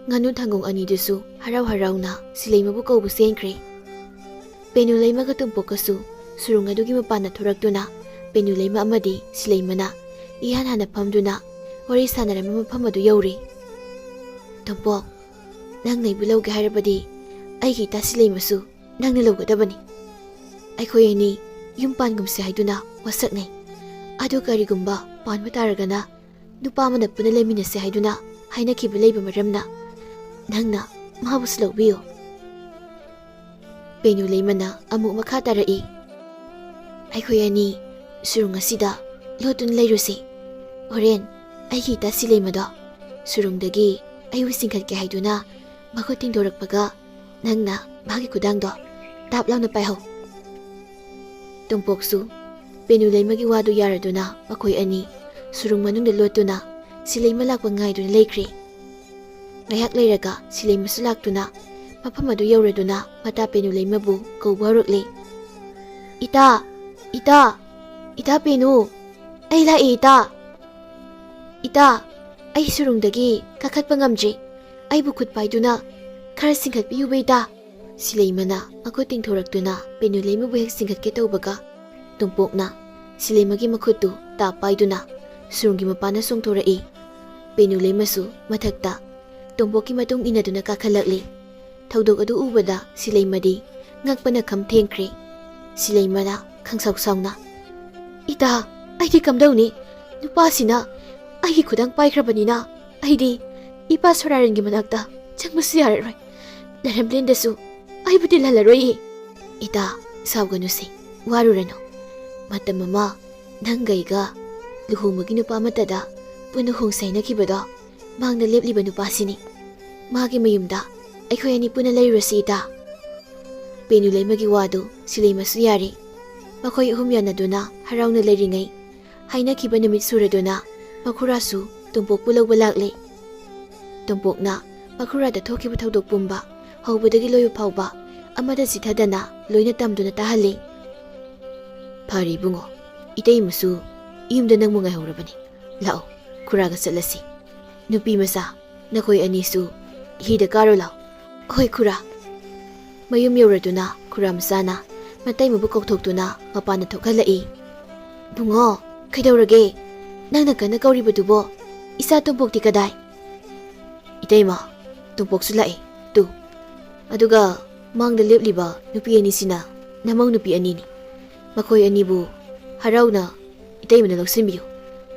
ꯉꯥꯅꯨ ꯊꯪꯒꯣꯡ ꯑꯅꯤꯗꯨꯁꯨ ꯍꯔꯥꯎꯅ ꯁꯤꯂꯩꯃꯕꯨ ꯀꯧꯕ ꯆꯦꯟꯈ꯭ꯔꯦ꯫ ꯄꯦꯅꯨ ꯂꯩꯃꯒ ꯇꯣꯝꯄꯣꯛꯀꯁꯨ ꯁꯨꯔꯨꯡ ꯑꯗꯨꯒꯤ ꯃꯄꯥꯟꯗ ꯊꯣꯔꯛꯇꯨꯅ ꯄꯦꯅꯨ ꯂꯩꯃ ꯑꯃꯗꯤ ꯁꯤꯂꯩꯃꯅ ꯏꯍꯥꯟ ꯍꯥꯟꯅ ꯐꯝꯗꯨꯅ ꯋꯥꯔꯤ ꯁꯥꯟꯅꯔꯝꯕ ꯃꯐꯝ ꯑꯗꯨ ꯌꯧꯔꯦ꯫ ꯇꯣꯝꯄꯣꯛ ꯅꯪꯅ ꯑꯩꯕꯨ ꯂꯧꯒꯦ ꯍꯥꯏꯔꯕꯗꯤ ꯑꯩꯒꯤ ꯏꯇꯥ ꯁꯤꯂꯩꯃꯁꯨ ꯅꯪꯅ ꯂꯧꯒꯗꯕꯅꯤ꯫ ꯑꯩꯈꯣꯏ ꯑꯅꯤ ꯌꯨꯝ ꯄꯥꯟꯒꯨꯝꯁꯦ ꯍꯥꯏꯗꯨꯅ ꯋꯥꯁꯛꯅꯩ ꯑꯗꯨ ꯀꯔꯤꯒꯨꯝꯕ ꯄꯥꯟꯕ ꯇꯥꯔꯒꯅ ꯅꯨꯄꯥ ꯑꯃꯅ ꯄꯨꯟꯅ ꯂꯩꯃꯤꯟꯅꯁꯦ ꯍꯥꯏꯗꯨꯅ ꯍꯥꯏꯅꯈꯤꯕ ꯂꯩꯕ ꯃꯔꯝꯅ ꯅꯪꯅ ꯃꯥꯕꯨꯁꯨ ꯂꯧꯕꯤꯌꯨ꯫ ꯄꯦꯅꯨ ꯂꯩꯃꯅ ꯑꯃꯨꯛ ꯃꯈꯥ ꯇꯥꯔꯛꯏ꯫ ꯑꯩꯈꯣꯏ ꯑꯅꯤ ꯁꯨꯔꯨꯡ ꯑꯁꯤꯗ ꯂꯣꯠꯇꯨꯅ ꯂꯩꯔꯨꯁꯤ꯫ ꯍꯣꯔꯦꯟ ꯑꯩꯒꯤ ꯏꯇꯥ ꯁꯤꯂꯩꯃꯗꯣ ꯁꯨꯔꯨꯡꯗꯒꯤ ꯑꯩꯕꯨ ꯆꯤꯡꯈꯠꯀꯦ ꯍꯥꯏꯗꯨꯅ ꯃꯈꯨꯠ ꯇꯤꯡꯊꯣꯔꯛꯄꯒ ꯅꯪꯅ ꯃꯥꯒꯤ ꯈꯨꯗꯥꯡꯗꯣ ꯇꯥꯞ ꯂꯥꯎꯅ ꯄꯥꯏꯍꯧ꯫ ꯇꯣꯝꯄꯣꯛꯁꯨ ꯄꯦꯅꯨ ꯂꯩꯃꯒꯤ ꯋꯥꯗꯨ ꯌꯥꯔꯗꯨꯅ ꯃꯈꯣꯏ ꯑꯅꯤ ꯁꯨꯔꯨꯡ ꯃꯅꯨꯡꯗ ꯂꯣꯠꯇꯨꯅ ꯁꯤꯂꯩꯃ ꯂꯥꯛꯄ ꯉꯥꯏꯗꯨꯅ ꯂꯩꯈ꯭ꯔꯦ꯫ ꯉꯥꯏꯍꯥꯛ ꯂꯩꯔꯒ ꯁꯤꯂꯩꯃꯁꯨ ꯂꯥꯛꯇꯨꯅ ꯃꯐꯝ ꯑꯗꯨ ꯌꯧꯔꯗꯨꯅ ꯃꯇꯥ ꯄꯦꯅꯨ ꯂꯩꯃꯕꯨ ꯀꯧꯕ ꯍꯧꯔꯛꯂꯦ꯫ ꯏꯇꯥ ꯄꯦꯅꯨ ꯑꯩ ꯂꯥꯛꯏ ꯏꯇꯥ ꯑꯩ ꯁꯨꯔꯨꯡꯗꯒꯤ ꯀꯥꯈꯠꯄ ꯉꯝꯗ꯭ꯔꯤ ꯑꯩꯕꯨ ꯈꯨꯠ ꯄꯥꯏꯗꯨꯅ ꯈꯔ ꯆꯤꯡꯈꯠꯄꯤꯌꯨꯕ ꯏꯇꯥ꯫ ꯁꯤꯂꯩꯃꯅ ꯃꯈꯨꯠ ꯇꯤꯡꯊꯣꯔꯛꯇꯨꯅ ꯄꯦꯅꯨ ꯂꯩꯃꯕꯨ ꯍꯦꯛ ꯆꯤꯡꯈꯠꯀꯦ ꯇꯧꯕꯒ ꯇꯣꯝꯄꯣꯛꯅ ꯁꯤꯂꯩꯃꯒꯤ ꯃꯈꯨꯠꯇꯨ ꯇꯥꯞ ꯄꯥꯏꯗꯨꯅ ꯁꯨꯔꯨꯡꯒꯤ ꯃꯄꯥꯟꯗ ꯆꯣꯡꯊꯣꯔꯛꯏ꯫ ꯄꯦꯅꯨ ꯂꯩꯃꯁꯨ ꯃꯊꯛꯇ ꯇꯣꯝꯄꯣꯛꯀꯤ ꯃꯇꯨꯡ ꯏꯟꯅꯗꯨꯅ ꯀꯥꯈꯠꯂꯛꯂꯤ꯫ ꯊꯧꯗꯣꯛ ꯑꯗꯨ ꯎꯕꯗ ꯁꯤꯂꯩꯃꯗꯤ ꯉꯛꯄꯅ ꯈꯝ ꯊꯦꯡꯈ꯭ꯔꯦ꯫ ꯁꯤꯂꯩꯃꯅ ꯈꯪꯁꯥꯎ ꯁꯥꯎꯅ ꯏꯇꯥ ꯑꯩꯗꯤ ꯀꯝꯗꯧꯅꯤ ꯅꯨꯄꯥꯁꯤꯅ ꯑꯩꯒꯤ ꯈꯨꯗꯥꯡ ꯄꯥꯏꯈ꯭ꯔꯕꯅꯤꯅ ꯑꯩꯗꯤ ꯏꯄꯥ ꯁꯣꯔꯥꯔꯦꯟꯒꯤ ꯃꯅꯥꯛꯇ ꯆꯪꯕꯁꯨ ꯌꯥꯔꯔꯣꯏ ꯂꯩꯔꯝꯂꯦꯟꯗꯁꯨ ꯑꯩꯕꯨ ꯇꯤꯜꯍꯜꯂꯔꯣꯏ꯫ ꯏꯇꯥ ꯁꯥꯎꯒꯅꯨꯁꯦ ꯋꯥꯔꯨꯔꯅꯨ ꯃꯇꯝ ꯑꯃ ꯅꯪꯒ ꯑꯩꯒ ꯂꯨꯍꯣꯡꯕꯒꯤ ꯅꯨꯄꯥ ꯑꯃꯠꯇꯗ ꯄꯨꯟꯅ ꯍꯣꯡꯁꯦ ꯍꯥꯏꯅꯈꯤꯕꯗꯣ ꯃꯥꯡꯗ ꯂꯦꯞꯂꯤꯕ ꯅꯨꯄꯥꯁꯤꯅꯤ ꯃꯥꯒꯤ ꯃꯌꯨꯝꯗ ꯑꯩꯈꯣꯏ ꯑꯅꯤ ꯄꯨꯟꯅ ꯂꯩꯔꯨꯔꯁꯤ ꯏꯇꯥ꯫ ꯄꯦꯅꯨ ꯂꯩꯃꯒꯤ ꯋꯥꯗꯨ ꯁꯤꯂꯩꯃꯁꯨ ꯌꯥꯔꯦ꯫ ꯃꯈꯣꯏ ꯑꯍꯨꯝ ꯌꯥꯅꯗꯨꯅ ꯍꯔꯥꯎꯅ ꯂꯩꯔꯤꯉꯩ ꯍꯥꯏꯅꯈꯤꯕ ꯅꯨꯃꯤꯠ ꯁꯨꯔꯗꯨꯅ ꯃꯈꯨꯔꯥꯁꯨ ꯇꯣꯝꯄꯣꯛꯄꯨ ꯂꯧꯕ ꯂꯥꯛꯂꯦ꯫ ꯇꯣꯝꯄꯣꯛꯅ ꯃꯈꯨꯔꯥꯗ ꯊꯣꯛꯈꯤꯕ ꯊꯧꯗꯣꯛ ꯄꯨꯝꯕ ꯍꯧꯕꯗꯒꯤ ꯂꯣꯏꯕ ꯐꯥꯎꯕ ꯑꯃꯗ ꯆꯤꯊꯗꯅ ꯂꯣꯏꯅ ꯇꯝꯗꯨꯅ ꯇꯥꯍꯜꯂꯤ꯫ ꯐꯔꯦ ꯏꯕꯨꯡꯉꯣ ꯏꯇꯩꯃꯁꯨ ꯌꯨꯝꯗ ꯅꯪꯕꯨ ꯉꯥꯏꯍꯧꯔꯕꯅꯤ ꯂꯥꯛꯑꯣ ꯈꯨꯔꯥꯒ ꯆꯠꯂꯁꯤ꯫ ꯅꯨꯄꯤ ꯃꯆꯥ ꯅꯈꯣꯏ ꯑꯅꯤꯁꯨ ꯍꯤꯗ ꯀꯥꯔꯣ ꯂꯥꯛꯑꯣ꯫ ꯍꯣꯏ ꯈꯨꯔꯥ꯫ ꯃꯌꯨꯝ ꯌꯧꯔꯗꯨꯅ ꯈꯨꯔꯥ ꯃꯆꯥꯅ ꯃꯇꯩꯃꯕꯨ ꯀꯧꯊꯣꯛꯇꯨꯅ ꯃꯄꯥꯟꯗ ꯊꯣꯛꯍꯜꯂꯛꯏ꯫ ꯕꯨꯡꯉꯣ, ꯀꯩꯗꯧꯔꯒꯦ? ꯅꯪꯅ ꯀꯟꯅ ꯀꯧꯔꯤꯕꯗꯨꯕꯣ? ꯏꯆꯥ ꯇꯣꯝꯄꯣꯛꯇꯤ ꯀꯗꯥꯏ? ꯏꯇꯩꯃ, ꯇꯣꯝꯄꯣꯛꯁꯨ ꯂꯥꯛꯑꯦ, ꯇꯨ. ꯑꯗꯨꯒ ꯃꯥꯡꯗ ꯂꯦꯞꯂꯤꯕ ꯅꯨꯄꯤ ꯑꯅꯤꯁꯤꯅ ꯅꯃꯧ ꯅꯨꯄꯤ ꯑꯅꯤꯅꯤ. ꯃꯈꯣꯏ ꯑꯅꯤꯕꯨ ꯍꯔꯥꯎꯅ ꯏꯇꯩꯃꯅ ꯂꯧꯁꯤꯟꯕꯤꯌꯨ.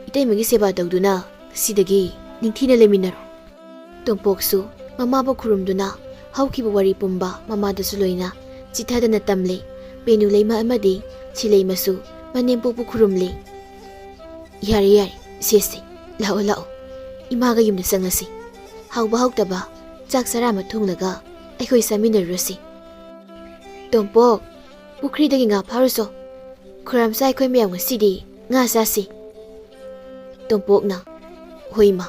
ꯏꯇꯩꯃꯒꯤ ꯁꯦꯕꯥ ꯇꯧꯗꯨꯅ ꯉꯁꯤꯗꯒꯤ ꯅꯤꯡꯊꯤꯅ ꯂꯩꯃꯤꯟꯅꯔꯣ. ꯇꯣꯝꯄꯣꯛꯁꯨ ꯃꯃꯥꯕꯨ ꯈꯨꯔꯨꯝꯗꯨꯅ ꯍꯧꯈꯤꯕ ꯋꯥꯔꯤ ꯄꯨꯝꯕ ꯃꯃꯥꯗꯁꯨ ꯂꯣꯏꯅ ꯆꯤꯊꯗꯅ ꯇꯝꯂꯦ. ꯄꯦꯅꯨ ꯂꯩꯃ ꯑꯃꯗꯤ ꯁꯤꯂꯩꯃꯁꯨ ꯃꯅꯦꯝꯄꯣꯛꯄꯨ ꯈꯨꯔꯨꯝꯂꯦ. ꯌꯥꯔꯦ ꯌꯥꯔꯦ, ꯏꯆꯦꯁꯦ, ꯂꯥꯛꯑꯣ ꯂꯥꯛꯑꯣ. ꯏꯃꯥꯒ ꯌꯨꯝꯗ ꯆꯪꯂꯁꯤ. ꯍꯥꯎꯕ ꯍꯥꯎꯇꯕ ꯆꯥꯛ ꯆꯔꯥ ꯑꯃ ꯊꯣꯡꯂꯒ ꯑꯩꯈꯣꯏ ꯆꯥꯃꯤꯟꯅꯔꯨꯔꯁꯤ. ꯇꯣꯝꯄꯣꯛ, ꯄꯨꯈ꯭ꯔꯤꯗꯒꯤ ꯉꯥ ꯐꯥꯔꯨꯆꯣ. ꯈꯨꯔꯥꯝꯆꯥ ꯑꯩꯈꯣꯏ ꯃꯌꯥꯝ ꯉꯁꯤꯗꯤ ꯉꯥ ꯆꯥꯁꯤ. ꯇꯣꯝꯄꯣꯛꯅ, ꯍꯣꯏ ꯏꯃꯥ.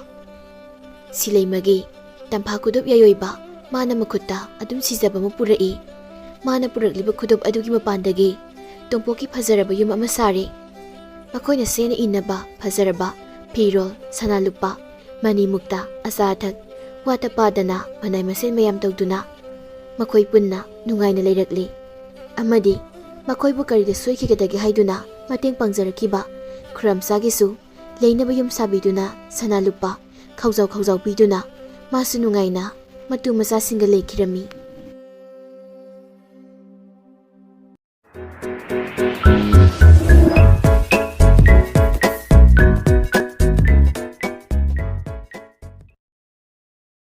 ꯁꯤꯂꯩꯃꯒꯤ ꯇꯝꯐꯥ ꯈꯨꯗꯨꯞ ꯌꯥꯏꯑꯣꯏꯕ ꯃꯥꯅ ꯃꯈꯨꯠꯇ ꯑꯗꯨꯝ ꯁꯤꯖꯕ ꯑꯃ ꯄꯨꯔꯛꯏ. ꯃꯥꯅ ꯄꯨꯔꯛꯂꯤꯕ ꯈꯨꯗꯨꯞ ꯑꯗꯨꯒꯤ ꯃꯄꯥꯟꯗꯒꯤ ꯇꯣꯝꯄꯣꯛꯀꯤ ꯐꯖꯔꯕ ꯌꯨꯝ ꯑꯃ ꯁꯥꯔꯦ. ꯃꯈꯣꯏꯅ ꯁꯦꯠꯅ ꯏꯟꯅꯕ ꯐꯖꯔꯕ ꯐꯤꯔꯣꯜ, ꯁꯅꯥ ꯂꯨꯄꯥ, ꯃꯅꯤ ꯃꯨꯛꯇ, ꯑꯆꯥ ꯑꯊꯛ, ꯋꯥꯠꯇ ꯄꯥꯗꯅ ꯃꯅꯥꯏ ꯃꯁꯤꯟ ꯃꯌꯥꯝ ꯇꯧꯗꯨꯅ ꯃꯈꯣꯏ ꯄꯨꯟꯅ ꯅꯨꯡꯉꯥꯏꯅ ꯂꯩꯔꯛꯂꯤ. ꯑꯃꯗꯤ ꯃꯈꯣꯏꯕꯨ ꯀꯔꯤꯗ ꯁꯣꯏꯈꯤꯒꯗꯒꯦ ꯍꯥꯏꯗꯨꯅ ꯃꯇꯦꯡ ꯄꯥꯡꯖꯔꯛꯈꯤꯕ ꯈꯨꯔꯥꯝꯆꯥꯒꯤꯁꯨ ꯂꯩꯅꯕ ꯌꯨꯝ ꯁꯥꯕꯤꯗꯨꯅ ꯁꯅꯥ ꯂꯨꯄꯥ ꯈꯥꯎꯖꯥꯎ ꯈꯥꯎꯖꯥꯎ ꯄꯤꯗꯨꯅ ꯃꯥꯁꯨ ꯅꯨꯡꯉꯥꯏꯅ ꯃꯇꯨ ꯃꯆꯥꯁꯤꯡꯒ ꯂꯩꯈꯤꯔꯝꯃꯤ.